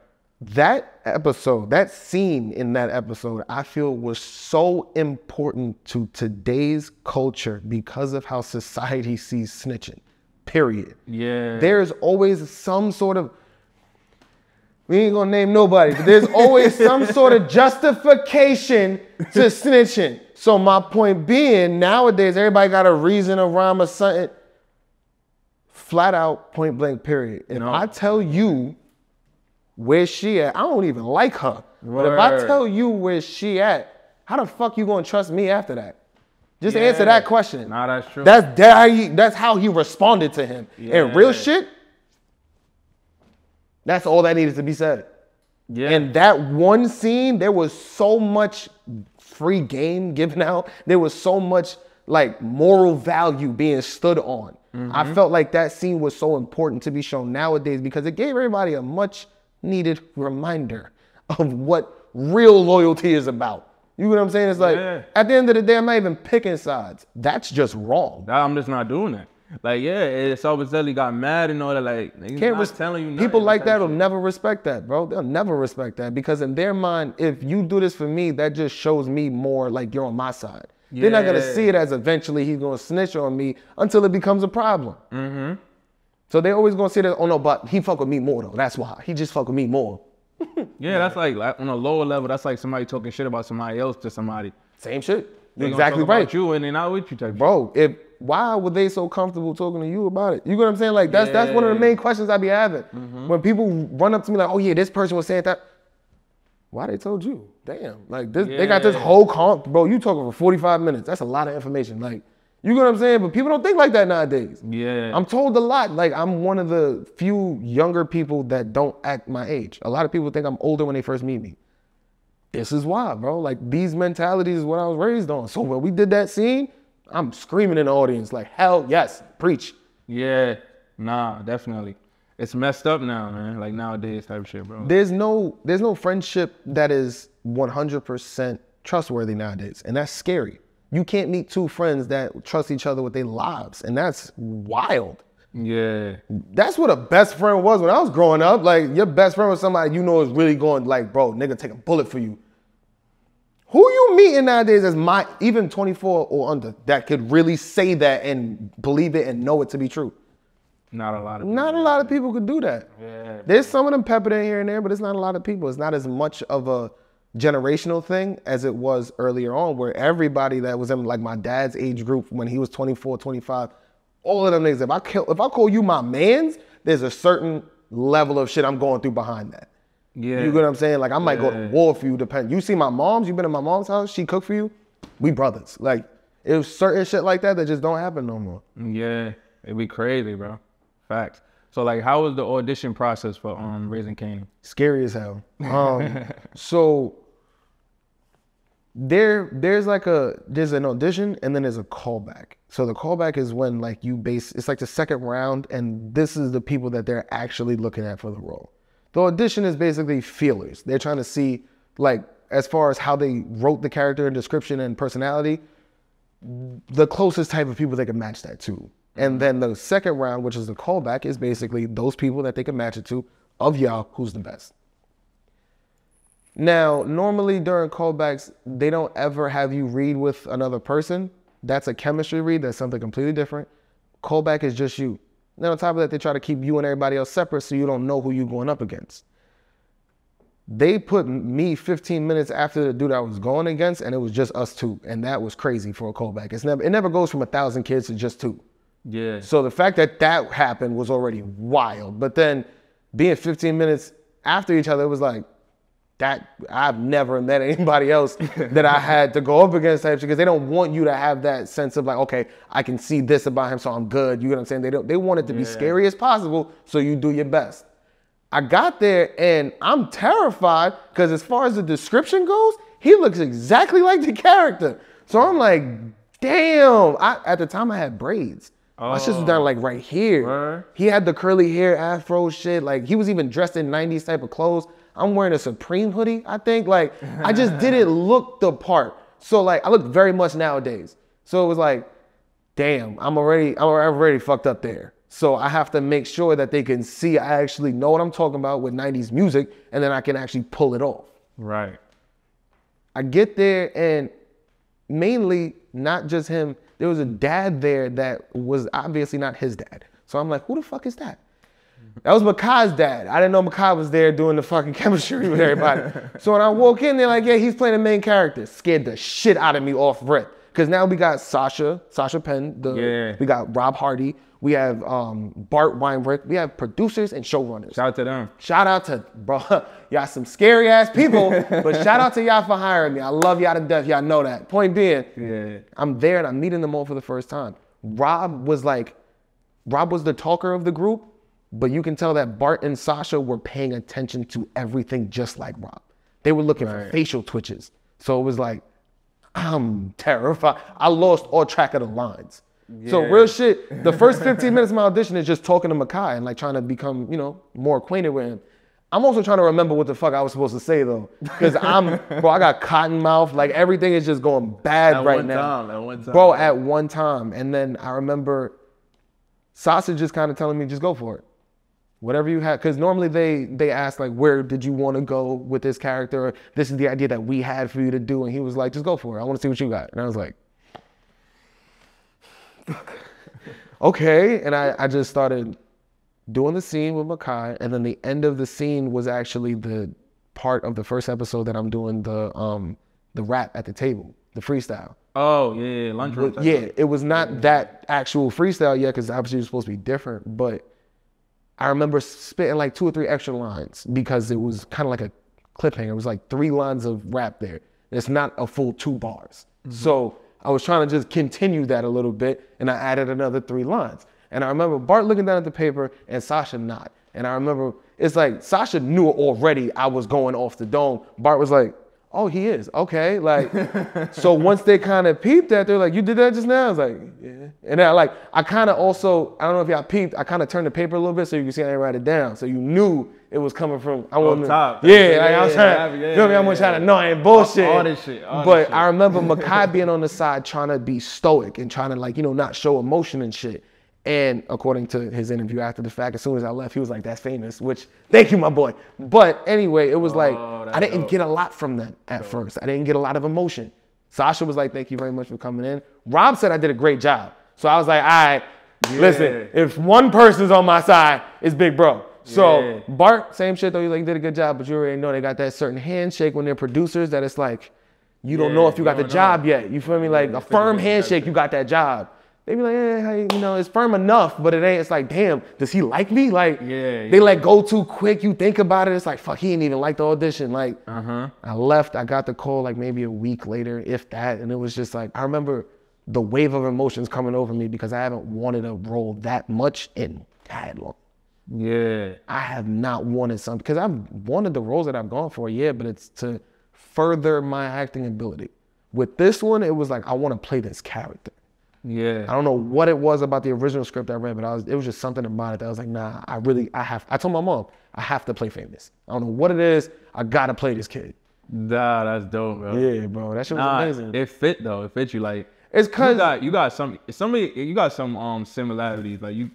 That episode, that scene in that episode, I feel was so important to today's culture because of how society sees snitching. Period. Yeah. There's always some sort of, we ain't gonna name nobody, but there's always some sort of justification to snitching. So my point being, nowadays, everybody got a reason, a rhyme, or something. Flat out, point blank, period. If I tell you where she at, I don't even like her. But if I tell you where she at, how the fuck you gonna trust me after that? Just answer that question. Nah, that's true. That's how he responded to him. And real shit, that's all that needed to be said. Yeah. And that one scene, there was so much free game given out. There was so much like moral value being stood on. I felt like that scene was so important to be shown nowadays because it gave everybody a much needed reminder of what real loyalty is about. You know what I'm saying? It's like, at the end of the day, I'm not even picking sides. That's just wrong. I'm just not doing that. Like, Salvatore got mad and all that. Like, he's not telling you nothing. People like that will never respect that, bro. They'll never respect that because in their mind, if you do this for me, that just shows me more like you're on my side. They're not gonna see it as eventually he's gonna snitch on me until it becomes a problem. So they always gonna say that, oh no, but he fuck with me more though. That's why. He just fuck with me more. Yeah, that's like on a lower level, that's like somebody talking shit about somebody else to somebody. Same shit. They Exactly gonna talk right. about you and they're not with you type Bro, why were they so comfortable talking to you about it? You know what I'm saying? Like that's one of the main questions I be having. When people run up to me like, oh yeah, this person was saying that. Why they told you? Damn. Like this, they got this whole bro, you talking for 45 minutes. That's a lot of information. Like, you know what I'm saying? But people don't think like that nowadays. Yeah. I'm told a lot. Like, I'm one of the few younger people that don't act my age. A lot of people think I'm older when they first meet me. This is why, bro. Like, these mentalities is what I was raised on. So when we did that scene, I'm screaming in the audience like, hell yes, preach. Yeah, nah, definitely. It's messed up now, man. Like nowadays type shit, bro. There's no friendship that is 100% trustworthy nowadays, and that's scary. You can't meet two friends that trust each other with their lives, and that's wild. Yeah. That's what a best friend was when I was growing up. Like, your best friend was somebody you know is really going, like, bro, nigga, take a bullet for you. Who you meeting nowadays as even 24 or under that could really say that and believe it and know it to be true? Not a lot of people. Not a lot of people could do that. Yeah. There's some of them peppered in here and there, but it's not a lot of people. It's not as much of a generational thing as it was earlier on, where everybody that was in like my dad's age group when he was 24, 25, all of them niggas, if I call you my mans, there's a certain level of shit I'm going through behind that. Yeah. You get what I'm saying? Like, I might go to war for you, you see my mom's, you been in my mom's house, she cooked for you, we brothers. Like, it was certain shit like that just don't happen no more. Yeah, it'd be crazy, bro. Facts. So like, how was the audition process for Raising Kanan? Scary as hell. So there's an audition and then there's a callback. So the callback is when like it's like the second round, and this is the people that they're actually looking at for the role. The audition is basically feelers. They're trying to see, like, as far as how they wrote the character and description and personality, the closest type of people they can match that to. And then the second round, which is the callback, is basically those people that they can match it to, of y'all, who's the best. Now, normally during callbacks, they don't ever have you read with another person. That's a chemistry read. That's something completely different. Callback is just you. Then on top of that, they try to keep you and everybody else separate so you don't know who you're going up against. They put me 15 minutes after the dude I was going against, and it was just us two. And that was crazy for a callback. It never goes from 1,000 kids to just two. Yeah. So the fact that happened was already wild. But then being 15 minutes after each other, it was like, that I've never met anybody else that I had to go up against type shit, because they don't want you to have that sense of like, okay, I can see this about him, so I'm good. You know what I'm saying? They want it to be scary as possible, so you do your best. I got there and I'm terrified because as far as the description goes, he looks exactly like the character. So I'm like, damn. At the time I had braids. My shit was down like right here. Word. He had the curly hair, afro shit. Like, he was even dressed in 90s type of clothes. I'm wearing a Supreme hoodie, I think. Like, I just didn't look the part. So like, I look very much nowadays. So it was like, damn, I'm already fucked up there. So I have to make sure that they can see I actually know what I'm talking about with 90s music, and then I can actually pull it off. Right. I get there, and mainly not just him, there was a dad there that was obviously not his dad. So I'm like, who the fuck is that? That was Makai's dad. I didn't know Makai was there doing the fucking chemistry with everybody. So when I walk in, they're like, yeah, he's playing the main character. Scared the shit out of me off rip. Because now we got Sasha Penn, we got Rob Hardy, we have Bart Weinrich, we have producers and showrunners. Shout out to them. Shout out to, bro, y'all some scary ass people, but shout out to y'all for hiring me. I love y'all to death, y'all know that. Point being, I'm there and I'm meeting them all for the first time. Rob was the talker of the group, but you can tell that Bart and Sasha were paying attention to everything just like Rob. They were looking for facial twitches. So it was like, I'm terrified. I lost all track of the lines. Yeah. So real shit, the first 15 minutes of my audition is just talking to Makai and like trying to become, more acquainted with him. I'm also trying to remember what the fuck I was supposed to say though. Because I got cotton mouth. Like, everything is just going bad right now. At one time. Bro, at one time. And then I remember Sasha just kind of telling me, just go for it. Whatever you had, because normally they ask like, where did you want to go with this character? Or, this is the idea that we had for you to do. And he was like, just go for it. I want to see what you got. And I was like, okay. And I just started doing the scene with Makai, and then the end of the scene was actually the part of the first episode that I'm doing the rap at the table, the freestyle. Oh yeah, lunchroom. Yeah, it was not that actual freestyle yet, because obviously it was supposed to be different. But I remember spitting like 2 or 3 extra lines because it was kind of like a cliffhanger. It was like 3 lines of rap there. It's not a full 2 bars. So I was trying to just continue that a little bit, and I added another 3 lines. And I remember Bart looking down at the paper and Sasha not. And I remember it's like Sasha knew already I was going off the dome. Bart was like, oh, he is, okay. Like, so once they kind of peeped that, they're like, you did that just now? I was like, yeah. And then I kind of also, I don't know if y'all peeped, I kind of turned the paper a little bit so you can see I didn't write it down. So you knew it was coming from, I wasn't, top. Yeah, like, I was trying, you know me, I'm trying to know I ain't bullshit. All this shit. But I remember Makai being on the side trying to be stoic and trying to, like, you know, not show emotion and shit. And according to his interview after the fact, as soon as I left, he was like, that's famous, which, thank you, my boy. But anyway, it was like, I didn't get a lot from them at first. I didn't get a lot of emotion. Sasha was like, thank you very much for coming in. Rob said I did a great job. So I was like, all right, listen, if one person's on my side, it's Big Bro. So Bart, same shit though, he like did a good job, but you already know they got that certain handshake when they're producers that it's like, you don't know if you got the job yet. You feel me? Like a firm handshake, you got that job. They be like, yeah, you know, it's firm enough, but it ain't. It's like, damn, does he like me? Like, they like go too quick. You think about it, it's like, fuck, he ain't even like the audition. Like, I left, I got the call like maybe a week later, if that, and it was just like, I remember the wave of emotions coming over me because I haven't wanted a role that much in that long. Yeah. I have not wanted something, because I've wanted the roles that I've gone for, but it's to further my acting ability. With this one, it was like, I want to play this character. Yeah. I don't know what it was about the original script I read, but it was just something about it that I was like, nah, I told my mom, I have to play famous. I don't know what it is. I gotta play this kid. Nah, that's dope, bro. Yeah, bro. That shit was amazing. It fit though. It fit you. Like, it's cause you got some similarities. Like you,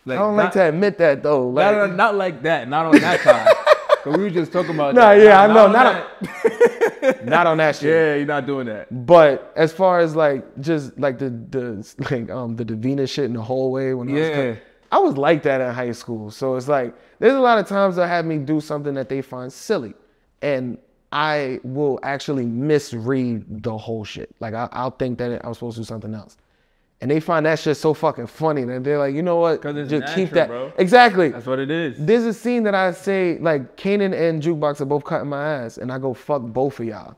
like, I don't like to admit that though. Like, not like that. Not on that time. But we were just talking about that. Yeah, I know. Not on that shit. Yeah, you're not doing that. But as far as like just like the Davina shit in the hallway when I was like that in high school. So it's like there's a lot of times that have me do something that they find silly, and I will actually misread the whole shit. Like I'll think that I was supposed to do something else. And they find that shit so fucking funny that they're like, you know what? Because it's just natural, keep that. Bro. Exactly. That's what it is. There's a scene that I say, like, Kanan and Jukebox are both cutting my ass, and I go, fuck both of y'all.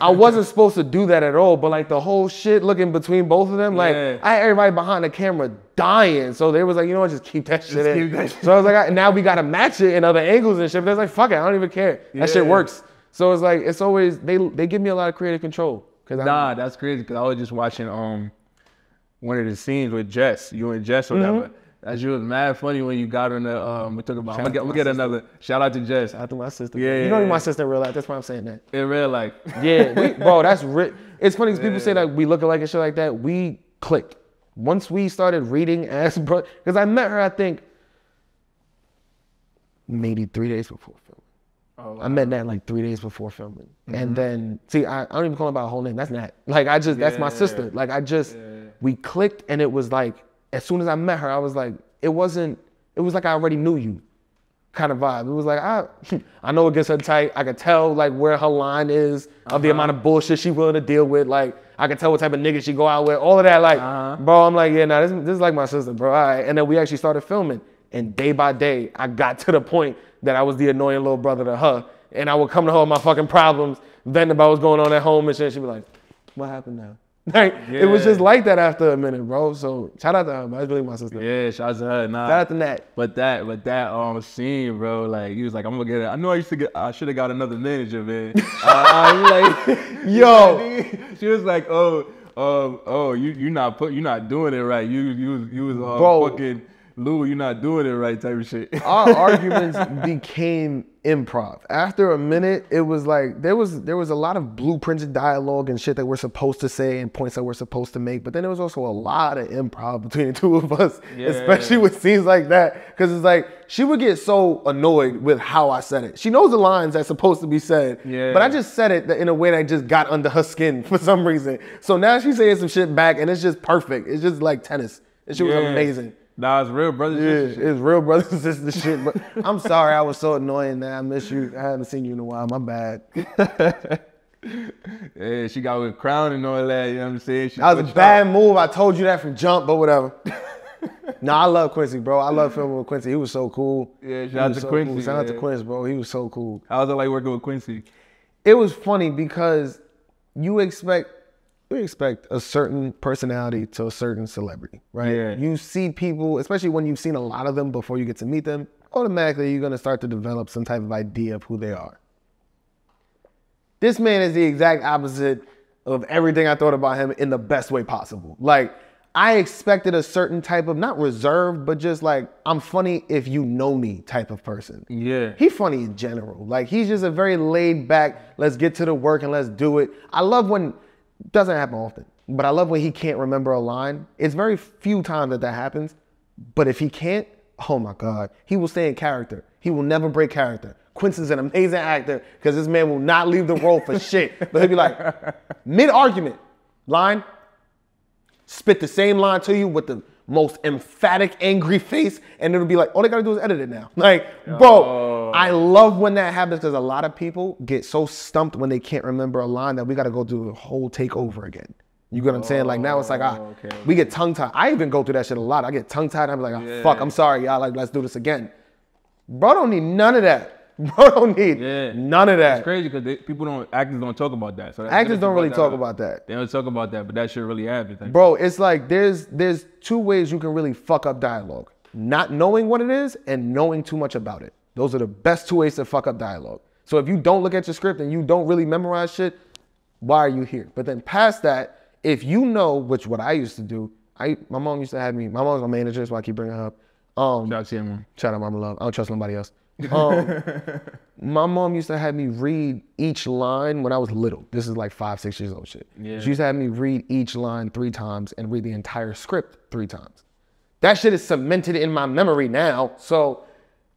I wasn't supposed to do that at all, but like the whole shit looking between both of them, like, I had everybody behind the camera dying. So they was like, you know what, just keep that shit in. So I was like, now we got to match it in other angles and shit. But it's like, fuck it, I don't even care. That shit works. So it's like, it's always, they give me a lot of creative control. Nah, that's crazy, because I was just watching, one of the scenes with Jess, you and Jess or whatever. That shit was mad funny when you got on the, we talk about, I'm gonna get another, shout out to Jess. Shout out to my sister. You know my sister in real life, that's why I'm saying that. In real life. Yeah, bro, that's it's funny because people say that we look alike and shit like that. We clicked. Once we started reading as bro, because I met her, I think, maybe 3 days before filming. Oh, wow. I met Nat like 3 days before filming. And then, see, I don't even call her by her whole name. That's Nat. Like, that's my sister. Like, we clicked, and it was like, as soon as I met her, I was like, it was like I already knew you kind of vibe. It was like, I know it gets her tight. I could tell like where her line is of the amount of bullshit she willing to deal with. Like, I could tell what type of nigga she go out with, all of that. Like, bro, I'm like, yeah, nah, this is like my sister, bro. All right. And then we actually started filming. And day by day, I got to the point that I was the annoying little brother to her. And I would come to her with my fucking problems, venting about what's going on at home and shit. She'd be like, what happened now? Like, it was just like that after a minute, bro. So shout out to her, man. That's really my sister. Yeah, shout out to her. Nah. Shout out to Nat. But that scene, bro, like, he was like, I'm gonna get it. I know I should have got another manager, man. Like, yo. She was like, you're not doing it right. You was fucking Lou, you're not doing it right type of shit. Our arguments became improv. After a minute, it was like there was a lot of blueprinted dialogue and shit that we're supposed to say and points that we're supposed to make, but then there was also a lot of improv between the two of us, especially with scenes like that, because it's like she would get so annoyed with how I said it. She knows the lines that's supposed to be said, but I just said it in a way that just got under her skin for some reason. So now she's saying some shit back and it's just perfect. It's just like tennis. This shit was amazing. Nah, it's real brothers and sister shit. It's real brothers and sister shit. But I'm sorry I was so annoying that I miss you. I haven't seen you in a while. My bad. Yeah, she got with Crown and all that, you know what I'm saying? That was a bad move. I told you that from jump, but whatever. No, I love Quincy, bro. I love filming with Quincy. He was so cool. Yeah, shout out to Quincy. Cool. Shout out to Quincy, bro. He was so cool. How was it like working with Quincy? It was funny because you expect a certain personality to a certain celebrity, right? Yeah. You see people, especially when you've seen a lot of them before you get to meet them, automatically you're gonna start to develop some type of idea of who they are. This man is the exact opposite of everything I thought about him in the best way possible. Like, I expected a certain type of, not reserved, but just like, I'm funny if you know me type of person. Yeah. He's funny in general. Like, he's just a very laid back, let's get to the work and let's do it. I love when, doesn't happen often, but I love when he can't remember a line. It's very few times that happens, but if he can't, oh my God, he will stay in character. He will never break character. Quincy's an amazing actor because this man will not leave the role for shit. But he'll be like, mid-argument, line, spit the same line to you with the most emphatic, angry face, and it'll be like, all they gotta do is edit it now. Like, bro, I love when that happens because a lot of people get so stumped when they can't remember a line that we gotta go through the whole takeover again. You get what I'm saying? Like now it's like, we get tongue-tied. I even go through that shit a lot. I get tongue-tied, I'm like, fuck, I'm sorry, y'all, like, let's do this again. Bro don't need none of that. Bro don't need none of that. It's crazy because actors don't talk about that. So actors don't really talk about that. They don't talk about that, but that shit really happens. Bro, it's like there's two ways you can really fuck up dialogue. Not knowing what it is and knowing too much about it. Those are the best two ways to fuck up dialogue. So if you don't look at your script and you don't really memorize shit, why are you here? But then past that, if you know, which what I used to do, my mom used to have me, my mom's my manager, that's why I keep bringing her up. Shout out to your mom. Shout out Mama Love. I don't trust nobody else. My mom used to have me read each line when I was little. This is like 5, 6 years old shit. Yeah. She used to have me read each line 3 times and read the entire script 3 times. That shit is cemented in my memory now. So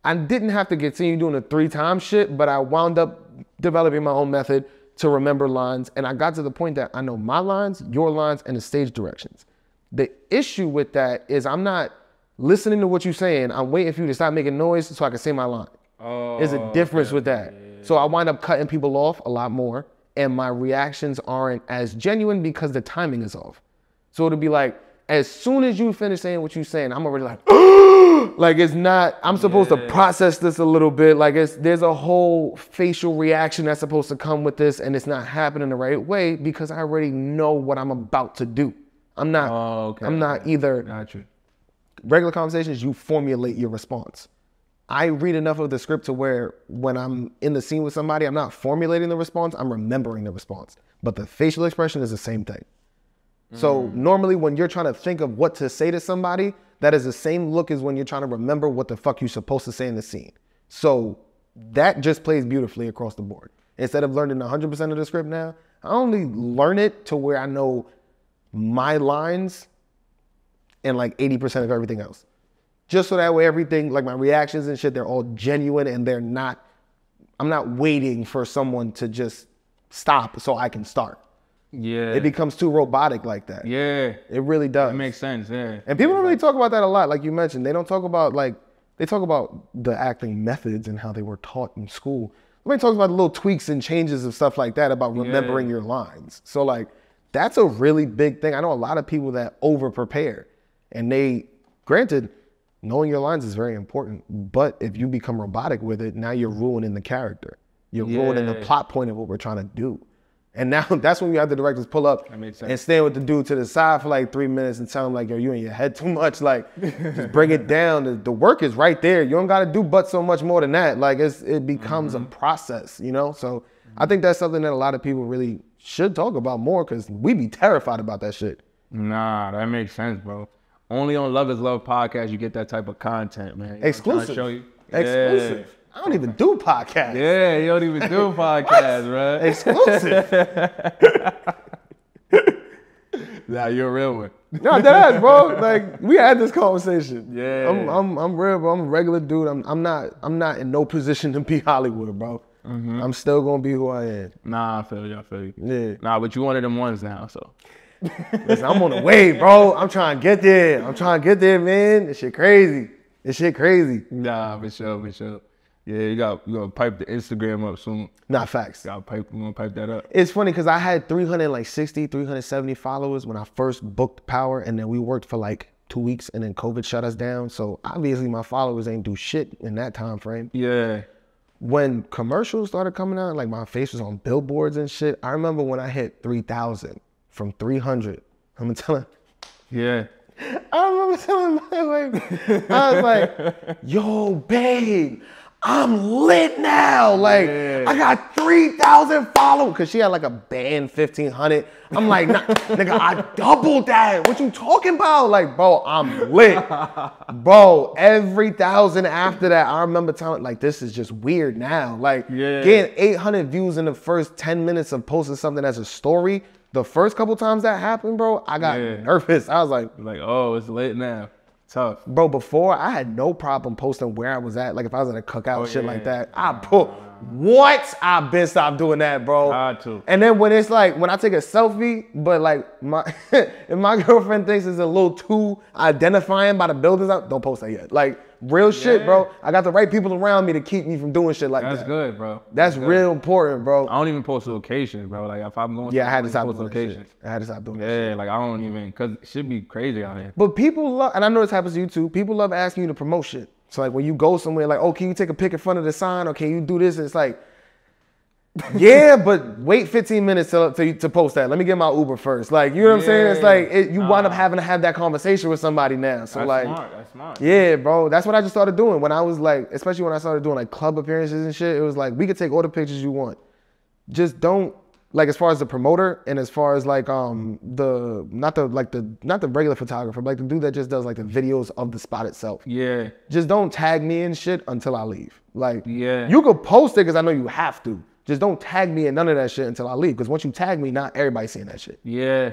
I didn't have to continue doing the 3 times shit, but I wound up developing my own method to remember lines. And I got to the point that I know my lines, your lines, and the stage directions. The issue with that is I'm not listening to what you're saying. I'm waiting for you to stop making noise so I can say my line. There's a difference with that. Yeah. So I wind up cutting people off a lot more, and my reactions aren't as genuine because the timing is off. So it'll be like, as soon as you finish saying what you're saying, I'm already like, like it's not, I'm supposed to process this a little bit. Like there's a whole facial reaction that's supposed to come with this, and it's not happening the right way because I already know what I'm about to do. I'm not, I'm not either. Got you. Regular conversations, you formulate your response. I read enough of the script to where when I'm in the scene with somebody, I'm not formulating the response, I'm remembering the response. But the facial expression is the same thing. So normally when you're trying to think of what to say to somebody, that is the same look as when you're trying to remember what the fuck you're supposed to say in the scene. So that just plays beautifully across the board. Instead of learning 100% of the script now, I only learn it to where I know my lines and like 80% of everything else. Just so that way everything, like my reactions and shit, they're all genuine and they're not, I'm not waiting for someone to just stop so I can start. Yeah. It becomes too robotic like that. Yeah. It really does. That makes sense, yeah. And people don't really talk about that a lot, like you mentioned. They don't talk about they talk about the acting methods and how they were taught in school. Nobody talks about the little tweaks and changes and stuff like that about remembering your lines. So like, that's a really big thing. I know a lot of people that over prepare and they, granted, knowing your lines is very important, but if you become robotic with it, now you're ruining the character. You're ruining the plot point of what we're trying to do. And now that's when you have the directors pull up and stand with the dude to the side for like 3 minutes and tell him like, yo, you in your head too much. Like, just bring it down. The work is right there. You don't got to do but so much more than that. Like it becomes a process, you know? So I think that's something that a lot of people really should talk about more because we be terrified about that shit. Nah, that makes sense, bro. Only on Love is Love podcast you get that type of content, man. Exclusive. Show you. Exclusive. Yeah. I don't even do podcasts. Yeah, you don't even do podcasts, bro. Exclusive. Nah, you're a real one. No, that's bro. Like we had this conversation. Yeah. I'm real, bro. I'm a regular dude. I'm not in no position to be Hollywood, bro. I'm still gonna be who I am. Nah, I feel you. Yeah. Nah, but you one of them ones now, so. Listen, I'm on the way, bro. I'm trying to get there. Man. This shit crazy. Nah, for sure. Yeah, you gotta pipe the Instagram up soon. Nah, facts. You gonna pipe that up. It's funny because I had 370 followers when I first booked Power, and then we worked for like 2 weeks, and then COVID shut us down. So obviously my followers ain't do shit in that time frame. Yeah. When commercials started coming out, like my face was on billboards and shit. I remember when I hit 3,000 from 300. I'm gonna tell her. Yeah. I remember telling my wife, I was like, yo, babe, I'm lit now. Like, Yeah. I got 3,000 followers. Because she had like a band 1,500. I'm like, nah, nigga, I doubled that. What you talking about? Like, bro, I'm lit. Bro, every 1,000 after that, I remember telling, like, this is just weird now. Like, getting 800 views in the first 10 minutes of posting something as a story. The first couple times that happened, bro, I got nervous. I was like, oh, it's late now. Tough. Bro, before I had no problem posting where I was at. Like if I was at a cookout, shit like that. I've been stopped doing that, bro. Hard to. And then when it's like, when I take a selfie, but like if my girlfriend thinks it's a little too identifying by the buildings, don't post that yet. Like real shit, bro. I got the right people around me to keep me from doing shit like that. That's good, bro. That's real important, bro. I don't even post locations, bro. Like if I'm going I had to stop post doing locations. I had to stop doing that shit. Yeah, like I don't even, cause it should be crazy out here. But people love, and I know this happens to you too, people love asking you to promote shit. So like when you go somewhere, like, oh, can you take a pic in front of the sign? Or can you do this? And it's like, yeah, but wait 15 minutes to post that. Let me get my Uber first. Like, you know what I'm saying? It's like, you wind up having to have that conversation with somebody now. So That's smart. Yeah, bro. That's what I just started doing when I was like, especially when I started doing like club appearances and shit. It was like, we could take all the pictures you want. Just don't, like as far as the promoter and as far as like not the regular photographer, but like the dude that just does like the videos of the spot itself. Yeah. Just don't tag me in shit until I leave. Like, yeah, you could post it because I know you have to. Just don't tag me in none of that shit until I leave. Because once you tag me, not everybody's seeing that shit. Yeah.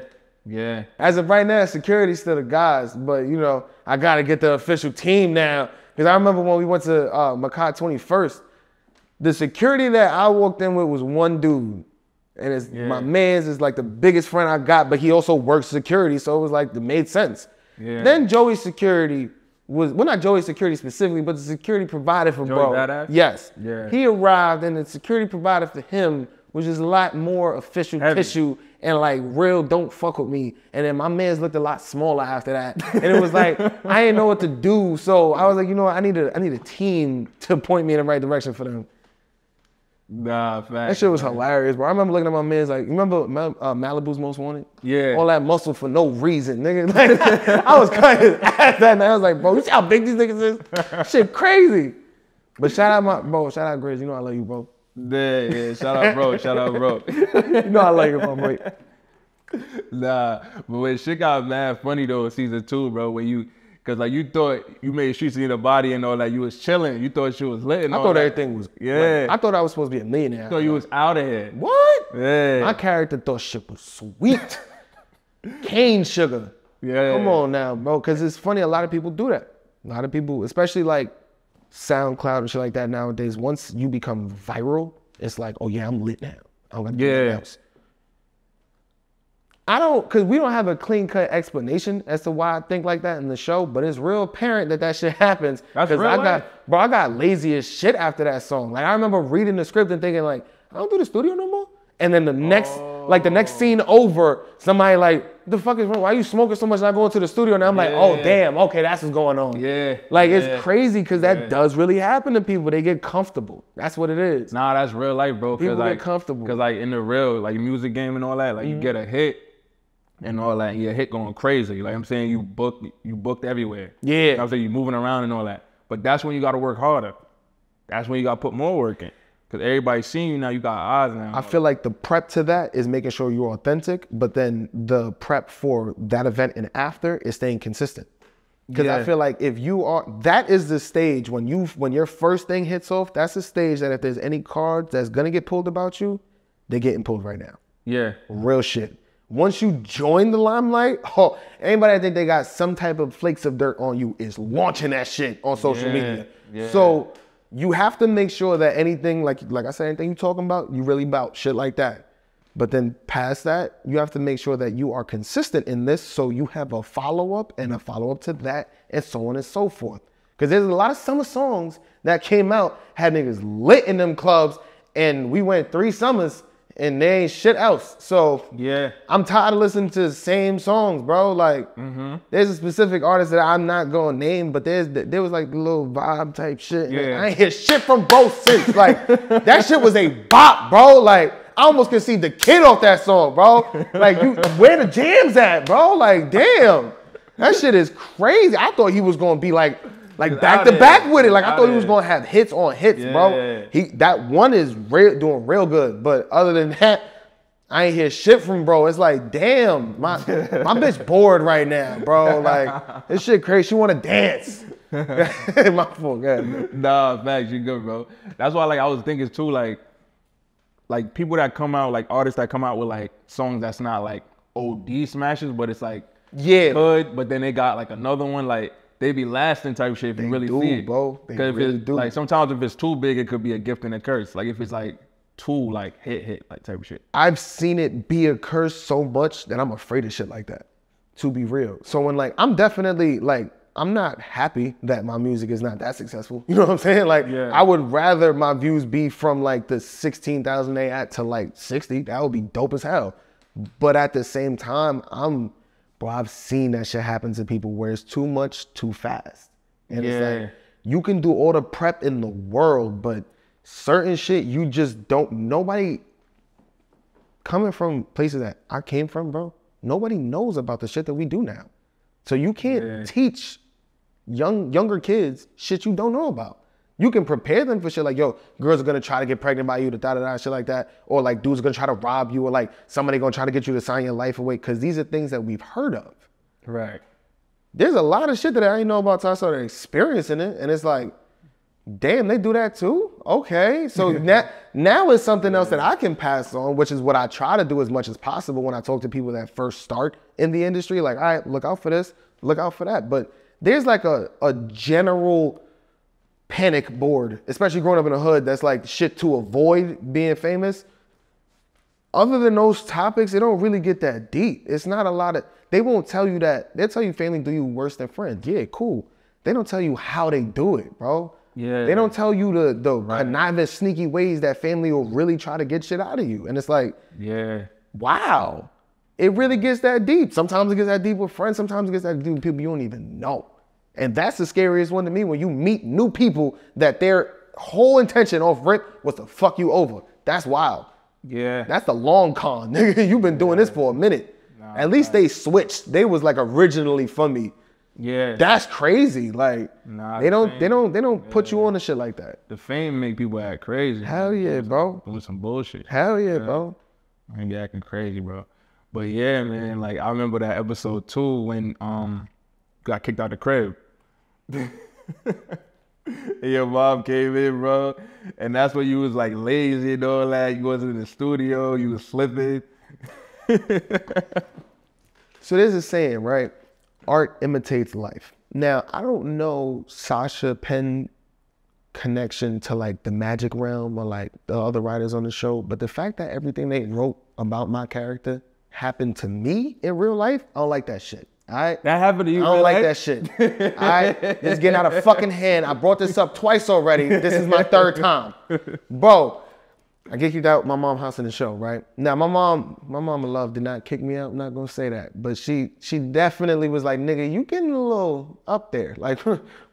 As of right now, security's still the guys, but you know, I gotta get the official team now. Because I remember when we went to Makai 21st, the security that I walked in with was one dude. And it's my man's is like the biggest friend I got, but he also works security, so it was like, it made sense. Yeah. Then Joey's security was, well, not Joey's security specifically, but the security provided for Joey bro. Badass? Yes. Yeah. He arrived and the security provided for him was just a lot more official tissue and like real don't fuck with me. And then my man's looked a lot smaller after that. And it was like, I didn't know what to do. So I was like, you know what, I need a team to point me in the right direction for them. Nah, facts. That shit was hilarious, bro. I remember looking at my man's like, you remember Malibu's Most Wanted? Yeah. All that muscle for no reason, nigga. Like, I was cutting his ass that night. I was like, bro, you see how big these niggas is? Shit crazy. But shout out Grizz. You know I love you, bro. Yeah. Shout out, bro. You know I love you, bro. Nah, but when shit got mad funny though in season 2, bro, when you, cause like you thought you made Streets in the Body and all that, you was chilling, you thought she was lit and all I thought that. everything was, like, I thought I was supposed to be a millionaire. I thought you was out of here. What? Yeah. My character thought shit was sweet. Cane sugar. Yeah. Come on now, bro, cause it's funny, a lot of people do that. A lot of people, especially like SoundCloud and shit like that nowadays, once you become viral, it's like, oh yeah, I'm lit now. I don't got to do anything else. Cause we don't have a clean cut explanation as to why I think like that in the show, but it's real apparent that shit happens. That's real I got lazy as shit after that song. Like I remember reading the script and thinking like, I don't do the studio no more. And then the next scene over, somebody like, what the fuck is wrong? Why are you smoking so much? And I go into the studio and I'm like, oh damn, okay, that's what's going on. Yeah. Like it's crazy because that does really happen to people. They get comfortable. That's what it is. Nah, that's real life, bro. People like, get comfortable. Cause like in the real, like music game and all that, like you get a hit and all that, and your hit going crazy. Like I'm saying, you booked everywhere. Yeah. I'm saying you moving around and all that. But that's when you gotta work harder. That's when you gotta put more work in. Cause everybody's seeing you now, you got eyes now. I feel like the prep to that is making sure you're authentic, but then the prep for that event and after is staying consistent. Because I feel like if you are, that is the stage when your first thing hits off, that's the stage that if there's any cards that's gonna get pulled about you, they're getting pulled right now. Yeah. Real shit. Once you join the limelight, oh, anybody that think they got some type of flakes of dirt on you is launching that shit on social media. Yeah. So you have to make sure that anything, like I said, anything you talking about, you really about shit like that. But then past that, you have to make sure that you are consistent in this so you have a follow-up and a follow-up to that and so on and so forth. Because there's a lot of summer songs that came out, had niggas lit in them clubs, and we went 3 summers and there ain't shit else. So yeah, I'm tired of listening to the same songs, bro. Like, there's a specific artist that I'm not gonna name, but there was like the little vibe type shit. Yeah. I ain't hear shit from bro since. Like, that shit was a bop, bro. Like, I almost could see the kid off that song, bro. Like, where the jams at, bro? Like, damn. That shit is crazy. I thought he was gonna be like back to back with it. Like, I thought he was gonna have hits on hits, bro. That one is doing real good. But other than that, I ain't hear shit from bro. It's like, damn, my bitch bored right now, bro. Like, this shit crazy. She wanna dance. My fault, God. Nah, facts, you good, bro. That's why, like, I was thinking too, like people that come out, like artists that come out with like songs that's not like OD smashes, but it's like good, but then they got like another one, like they be lasting type shit if you really see it, bro. Because like sometimes if it's too big, it could be a gift and a curse. Like if it's like too like hit like type of shit. I've seen it be a curse so much that I'm afraid of shit like that, to be real. So when like I'm definitely like, I'm not happy that my music is not that successful. You know what I'm saying? Like, I would rather my views be from like the 16,000 they at to like 60. That would be dope as hell. But at the same time, I've seen that shit happen to people where it's too much too fast. And it's like, you can do all the prep in the world, but certain shit you just don't, nobody coming from places that I came from, bro, nobody knows about the shit that we do now. So you can't teach younger kids shit you don't know about. You can prepare them for shit like, yo, girls are gonna try to get pregnant by you, shit like that. Or like dudes are gonna try to rob you, or like somebody gonna try to get you to sign your life away. Cause these are things that we've heard of. Right. There's a lot of shit that I didn't know about until I started experiencing it. And it's like, damn, they do that too? Okay. So now it's something else that I can pass on, which is what I try to do as much as possible when I talk to people that first start in the industry. Like, all right, look out for this, look out for that. But there's like a general panic board, especially growing up in the hood, that's like shit to avoid being famous. Other than those topics, it don't really get that deep. It's not a lot of, they won't tell you that. They'll tell you family do you worse than friends. Yeah, cool. They don't tell you how they do it, bro. Yeah. They don't tell you the conniving, sneaky ways that family will really try to get shit out of you. And it's like, wow, it really gets that deep. Sometimes it gets that deep with friends. Sometimes it gets that deep with people you don't even know. And that's the scariest one to me, when you meet new people that their whole intention off rip was to fuck you over. That's wild. Yeah. That's the long con, nigga. You've been doing this for a minute. Nah, at least they switched. They was like originally for me. Yeah. That's crazy. Like, they don't put you on the shit like that. The fame make people act crazy. Hell yeah, bro. With some bullshit. Hell yeah, bro. I ain't acting crazy, bro. But yeah, man, like I remember that episode 2 when got kicked out the crib. And your mom came in, bro. And that's when you was like lazy and all that. You wasn't in the studio, you was slipping. So there's a saying, right? Art imitates life. Now, I don't know Sasha Penn connection to like the magic realm or like the other writers on the show, but the fact that everything they wrote about my character happened to me in real life, I don't like that shit. All right? That happened to you. I don't like that shit. All right? This is getting out of fucking hand. I brought this up twice already. This is my 3rd time. Bro, I get kicked out my mom's house in the show, right? Now, my mom of love did not kick me out. I'm not gonna say that, but she definitely was like, nigga, you getting a little up there. Like,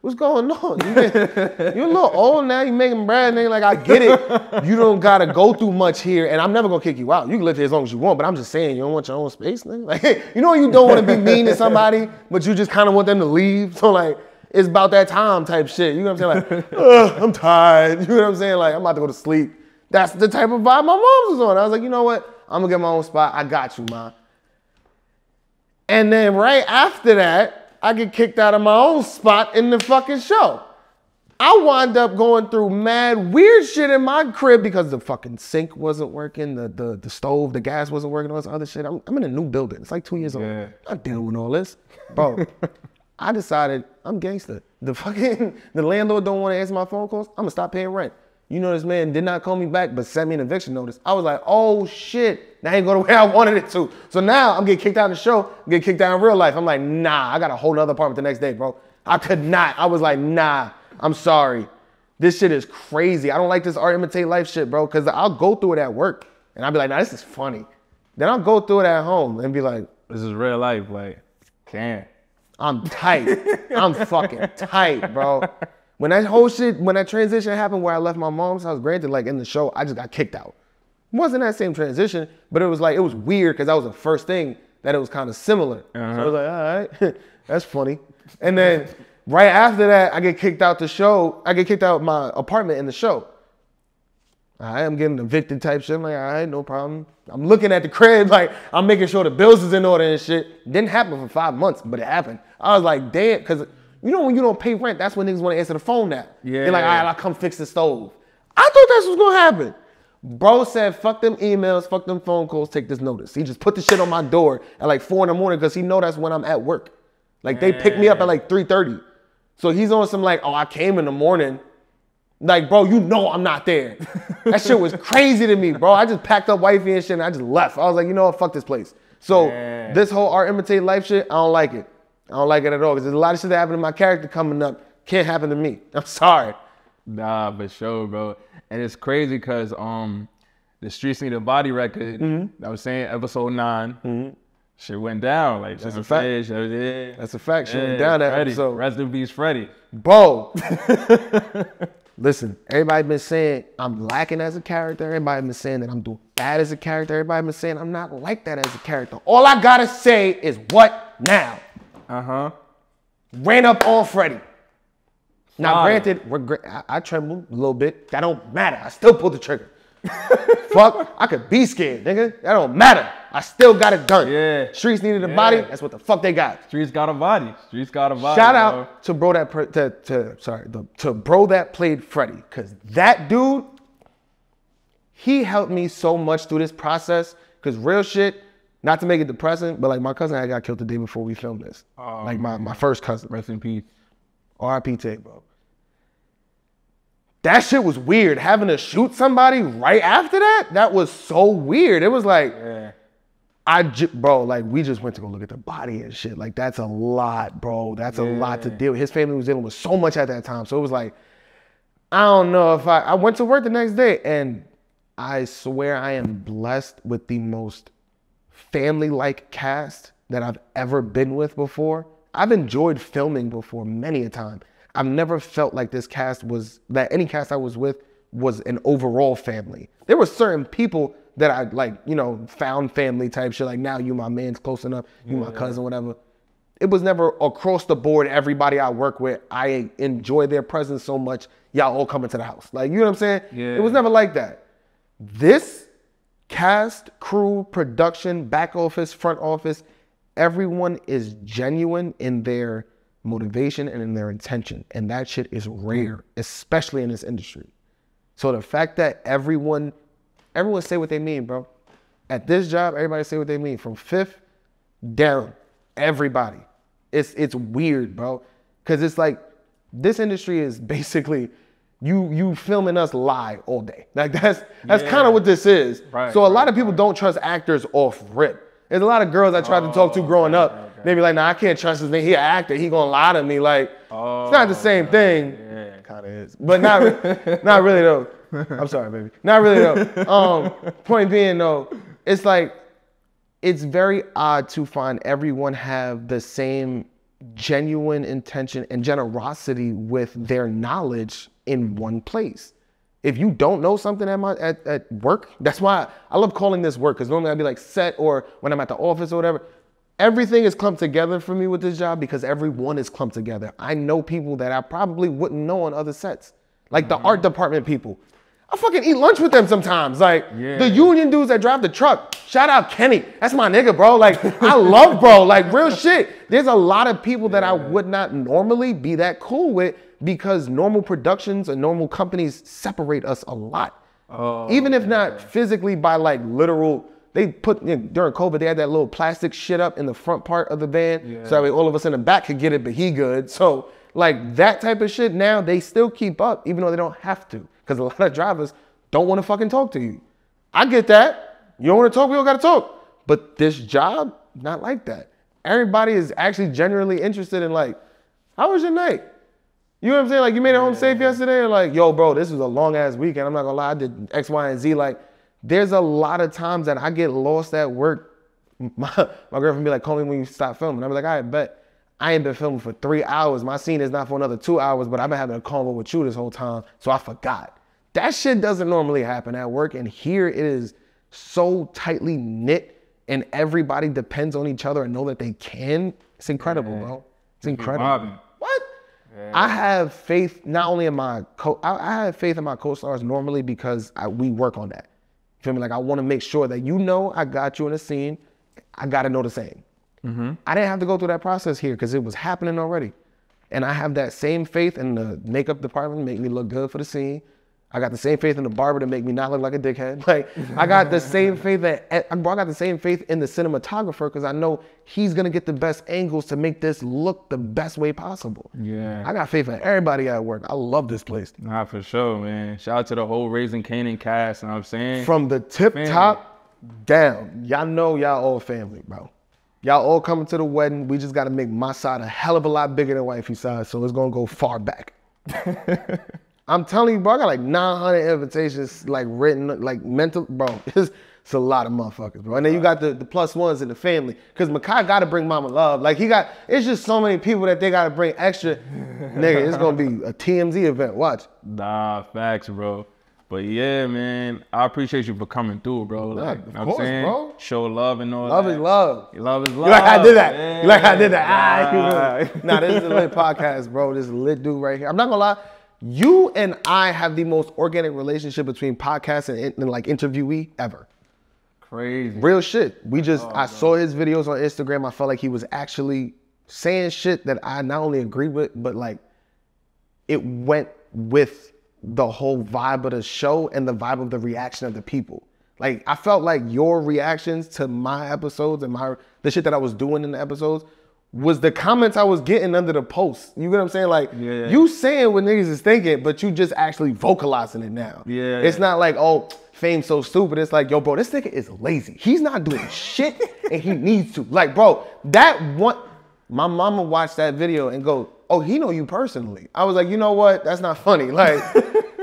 what's going on? You're a little old now. You making bread, nigga. Like, I get it. You don't gotta go through much here, and I'm never gonna kick you out. You can live here as long as you want, but I'm just saying, you don't want your own space, nigga. Like, you know, you don't want to be mean to somebody, but you just kind of want them to leave. So like, it's about that time type shit. You know what I'm saying? Like, I'm tired. You know what I'm saying? Like, I'm about to go to sleep. That's the type of vibe my mom was on. I was like, you know what? I'm gonna get my own spot. I got you, ma. And then right after that, I get kicked out of my own spot in the fucking show. I wind up going through mad weird shit in my crib because the fucking sink wasn't working, the stove, the gas wasn't working, all this other shit. I'm in a new building. It's like 2 years old. I'm not dealing with all this. Bro, I decided I'm gangster. The landlord don't want to answer my phone calls. I'm gonna stop paying rent. You know, this man did not call me back, but sent me an eviction notice. I was like, oh shit, that ain't going the way I wanted it to. So now I'm getting kicked out of the show, I'm getting kicked out in real life. I'm like, nah, I got a whole nother apartment the next day, bro. I could not. I was like, nah. I'm sorry. This shit is crazy. I don't like this art imitate life shit, bro, because I'll go through it at work and I'll be like, nah, this is funny. Then I'll go through it at home and be like, this is real life, like, damn. I'm tight. I'm fucking tight, bro. When that transition happened where I left my mom's house, granted, like in the show, I just got kicked out. It wasn't that same transition, but it was weird because that was the first thing that it was kind of similar. So I was like, all right, that's funny. And then right after that, I get kicked out the show. I get kicked out of my apartment in the show. I'm getting evicted type shit. I'm like, all right, no problem. I'm looking at the crib, like, I'm making sure the bills is in order and shit. Didn't happen for 5 months, but it happened. I was like, damn, because you know when you don't pay rent, that's when niggas want to answer the phone now. Yeah. They're like, all right, I'll come fix the stove. I thought that's what's going to happen. Bro said, fuck them emails, fuck them phone calls, take this notice. He just put the shit on my door at like 4 in the morning because he know that's when I'm at work. Like, they pick me up at like 3:30. So he's on some like, oh, I came in the morning. Like, bro, you know I'm not there. That shit was crazy to me, bro. I just packed up wifey and shit and I just left. I was like, you know what, fuck this place. So this whole art imitate life shit, I don't like it. I don't like it at all because there's a lot of shit that happened to my character coming up. Can't happen to me. I'm sorry. Nah, for sure, bro. And it's crazy because the Streets Need a Body record, I was saying episode 9, shit went down. Like, that's a fact. That's a fact. Shit went down that Freddie. episode. Rest in peace, Freddie. Bro. Listen, everybody been saying I'm lacking as a character. Everybody been saying that I'm doing bad as a character. Everybody been saying I'm not like that as a character. All I gotta say is what now? Ran up on Freddie. Now, granted, I trembled a little bit. That don't matter. I still pulled the trigger. Fuck, I could be scared, nigga. That don't matter. I still got it done. Yeah. Streets needed a body. That's what the fuck they got. Streets got a body. Streets got a body. Shout out to bro that played Freddie, cause that dude, he helped me so much through this process. Cause real shit, not to make it depressing, but like my cousin had got killed the day before we filmed this. Like my first cousin. Rest in peace. R.I.P. Tate, bro. That shit was weird. Having to shoot somebody right after that was so weird. It was like, bro, like we just went to go look at the body and shit. Like that's a lot, bro. That's a lot to deal with. His family was dealing with so much at that time. So it was like, I don't know if I went to work the next day and I swear I am blessed with the most family-like cast that I've ever been with before. I've enjoyed filming before many a time. I've never felt like that any cast I was with was an overall family. There were certain people that I like, you know, found family type shit. Like now you my man's close enough, you my cousin, whatever. It was never across the board, everybody I work with, I enjoy their presence so much, y'all all coming to the house. Like, you know what I'm saying? Yeah. It was never like that. This cast, crew, production, back office, front office, everyone is genuine in their motivation and in their intention. And that shit is rare, especially in this industry. So the fact that everyone say what they mean, bro. At this job, everybody say what they mean. From 5th down, everybody. It's weird, bro. Cause it's like, this industry is basically, you filming us lie all day. Like that's kind of what this is. Right, so a lot of people don't trust actors off rip. There's a lot of girls I tried to talk to growing up. They be like, nah, I can't trust this nigga. He an actor. He gonna lie to me. Like, it's not the same thing. Yeah. Kind of is. But not really though. I'm sorry, baby. Not really though. Point being though, it's like, it's very odd to find everyone have the same genuine intention and generosity with their knowledge in one place. If you don't know something at work, that's why I love calling this work, because normally I'd be like set or when I'm at the office or whatever. Everything is clumped together for me with this job because everyone is clumped together. I know people that I probably wouldn't know on other sets. Like the art department people. I fucking eat lunch with them sometimes. Like the union dudes that drive the truck. Shout out Kenny. That's my nigga, bro. Like I love bro. Like real shit. There's a lot of people that I would not normally be that cool with because normal productions and normal companies separate us a lot. Even if not physically by like literal. They put, during COVID, they had that little plastic shit up in the front part of the van. So that way all of us in the back could get it, but he good. So like that type of shit now, they still keep up, even though they don't have to. Because a lot of drivers don't want to fucking talk to you. I get that. You don't want to talk, we don't got to talk. But this job, not like that. Everybody is actually genuinely interested in like, how was your night? You know what I'm saying? Like you made it home safe yesterday? Or like, yo, bro, this was a long ass weekend. I'm not gonna lie, I did X, Y, and Z. Like, there's a lot of times that I get lost at work. My girlfriend be like, call me when you stop filming. I'm like, all right, bet. I ain't been filming for 3 hours. My scene is not for another 2 hours, but I've been having a convo with you this whole time, so I forgot. That shit doesn't normally happen at work, and here it is so tightly knit, and everybody depends on each other and know that they can. It's incredible, bro. It's incredible. What? Yeah. I have faith not only in my I have faith in my co-stars normally because we work on that. You feel me? Like I want to make sure that I got you in a scene. I got to know the same. I didn't have to go through that process here because it was happening already. And I have that same faith in the makeup department to make me look good for the scene. I got the same faith in the barber to make me not look like a dickhead. Like I got the same faith I got the same faith in the cinematographer because I know he's gonna get the best angles to make this look the best way possible. Yeah. I got faith in everybody at work. I love this place. Nah, for sure, man. Shout out to the whole Raising Kanan cast, you know what I'm saying? From the tip top down, y'all know y'all all family, bro. Y'all all coming to the wedding. We just gotta make my side a hell of a lot bigger than wifey's side, so it's gonna go far back. I'm telling you, bro, I got like 900 invitations, like written, like mental, bro. It's a lot of motherfuckers, bro. And then you got the plus ones in the family, because Makai got to bring Mama Love. Like it's just so many people that they got to bring extra. Nigga, it's gonna be a TMZ event. Watch. Nah, facts, bro. But yeah, man, I appreciate you for coming through, bro. Like, of course, bro. Show love and all that. Love is love. Love is love. You like I did that. Yeah. You like I did that. Nah, this is a lit podcast, bro. This is a lit dude right here. I'm not gonna lie. You and I have the most organic relationship between podcast and like interviewee ever. Crazy. Real shit. I saw his videos on Instagram. I felt like he was actually saying shit that I not only agree with, but like it went with the whole vibe of the show and the vibe of the reaction of the people. Like I felt like your reactions to my episodes and the shit that I was doing in the episodes was the comments I was getting under the posts. You get what I'm saying? Like, you saying what niggas is thinking, but you just actually vocalizing it now. Yeah. It's not like, oh, Fame's so stupid. It's like, yo, bro, this nigga is lazy. He's not doing shit, and he needs to. Like, bro, my mama watched that video and go, oh, he know you personally. I was like, you know what? That's not funny. Like,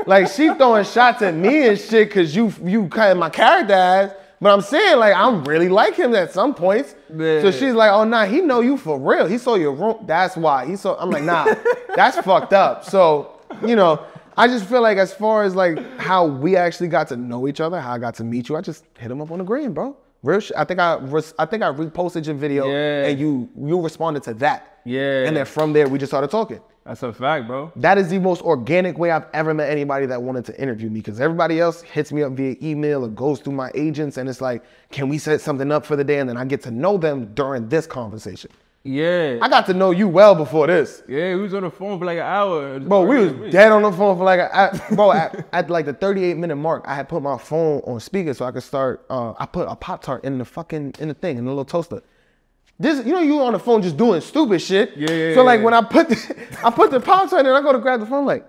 like she throwing shots at me and shit because you kind of my character ass. But I'm saying, like, I'm really like him at some points. Yeah. So she's like, oh, nah, he know you for real. He saw your room. That's why. I'm like, nah, that's fucked up. So, you know, I just feel like as far as, like, how we actually got to know each other, how I got to meet you, I just hit him up on the gram, bro. Real shit. I think I reposted your video and you responded to that. Yeah. And then from there, we just started talking. That's a fact, bro. That is the most organic way I've ever met anybody that wanted to interview me, because everybody else hits me up via email or goes through my agents and it's like, can we set something up for the day? And then I get to know them during this conversation. Yeah. I got to know you well before this. Yeah, we was on the phone for like an hour. Bro, we was dead on the phone for like at like the 38-minute mark, I had put my phone on speaker so I could start, I put a Pop-Tart in the thing, in the little toaster. This, you know, you on the phone just doing stupid shit. Yeah. So like when I put the Pop-Tart in and I go to grab the phone, like,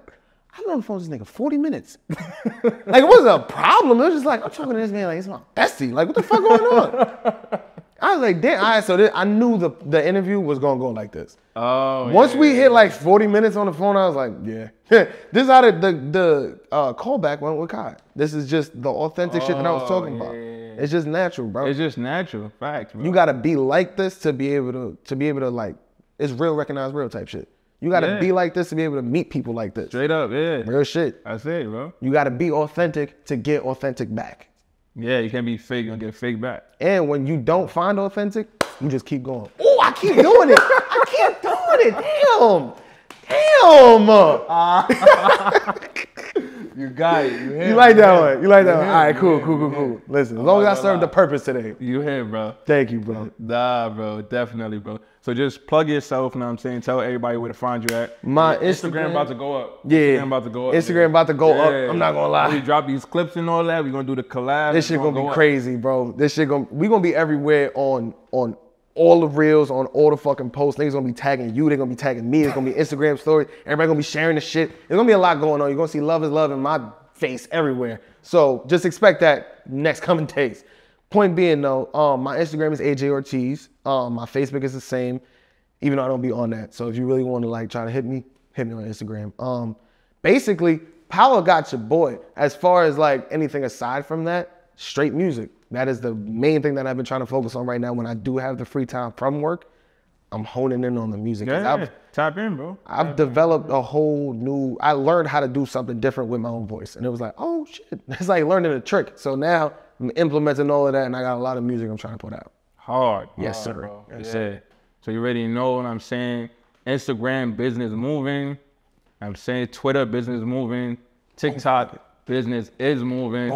I've been on the phone with this nigga 40 minutes. Like it wasn't a problem. It was just like, I'm talking to this man like it's my bestie. Like what the fuck going on? I was like, damn. All right, so I knew the interview was gonna go like this. Oh. Once we hit like 40 minutes on the phone, I was like, yeah. This is how the callback went with Kai. This is just the authentic shit that I was talking about. It's just natural, bro. It's just natural. Facts, bro. You gotta be like this to be able to like, it's real, recognize real type shit. You gotta be like this to be able to meet people like this. Straight up, yeah. Real shit. That's it, bro. You gotta be authentic to get authentic back. Yeah, you can't be fake, you're gonna get fake back. And when you don't find authentic, you just keep going. Oh, I keep doing it. I keep doing it. Damn. You got it. You like that one? You like that one? All right, cool. Listen, as long as I served the purpose today. You hit, bro. Thank you, bro. Nah, bro, definitely, bro. So just plug yourself, you know what I'm saying? Tell everybody where to find you at. My Instagram about to go up. Yeah. Instagram about to go up. Instagram about to go up. I'm not gonna lie. We drop these clips and all that. We're gonna do the collab. This shit gonna be crazy, bro. We gonna be everywhere on all the reels, on all the fucking posts. Niggas gonna be tagging you, they're gonna be tagging me, it's gonna be Instagram stories, everybody gonna be sharing the shit. There's gonna be a lot going on. You're gonna see love is love in my face everywhere. So just expect that next coming days. Point being though, my Instagram is AJ Ortiz. My Facebook is the same, even though I don't be on that. So if you really want to like try to hit me on Instagram. Basically, Power got your boy. As far as like anything aside from that, straight music. That is the main thing that I've been trying to focus on right now. When I do have the free time from work, I'm honing in on the music. Yeah, tap in, bro. I've developed a whole new, I learned how to do something different with my own voice. And it was like, oh shit, it's like learning a trick. So now I'm implementing all of that and I got a lot of music I'm trying to put out. Hard. Yes, sir. Bro. Yes, yeah. sir. So you already know what I'm saying. Instagram business moving. I'm saying Twitter business moving. TikTok business is moving.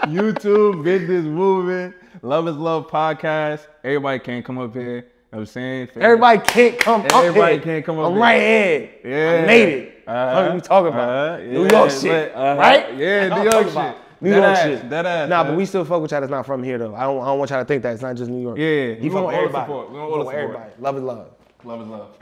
YouTube business moving. Love is Love podcast. Everybody can't come up here. You know what I'm saying? Everybody can't come up here. Everybody can't come up here. I'm right here. Yeah. I made it. What are we talking about? New York shit. Right? Yeah, New York shit. New York shit. That ass. Nah, but we still fuck with y'all that's not from here though. I don't want y'all to think that it's not just New York. Yeah. You fuck with everybody. We want all the support. Love is love. Love is love.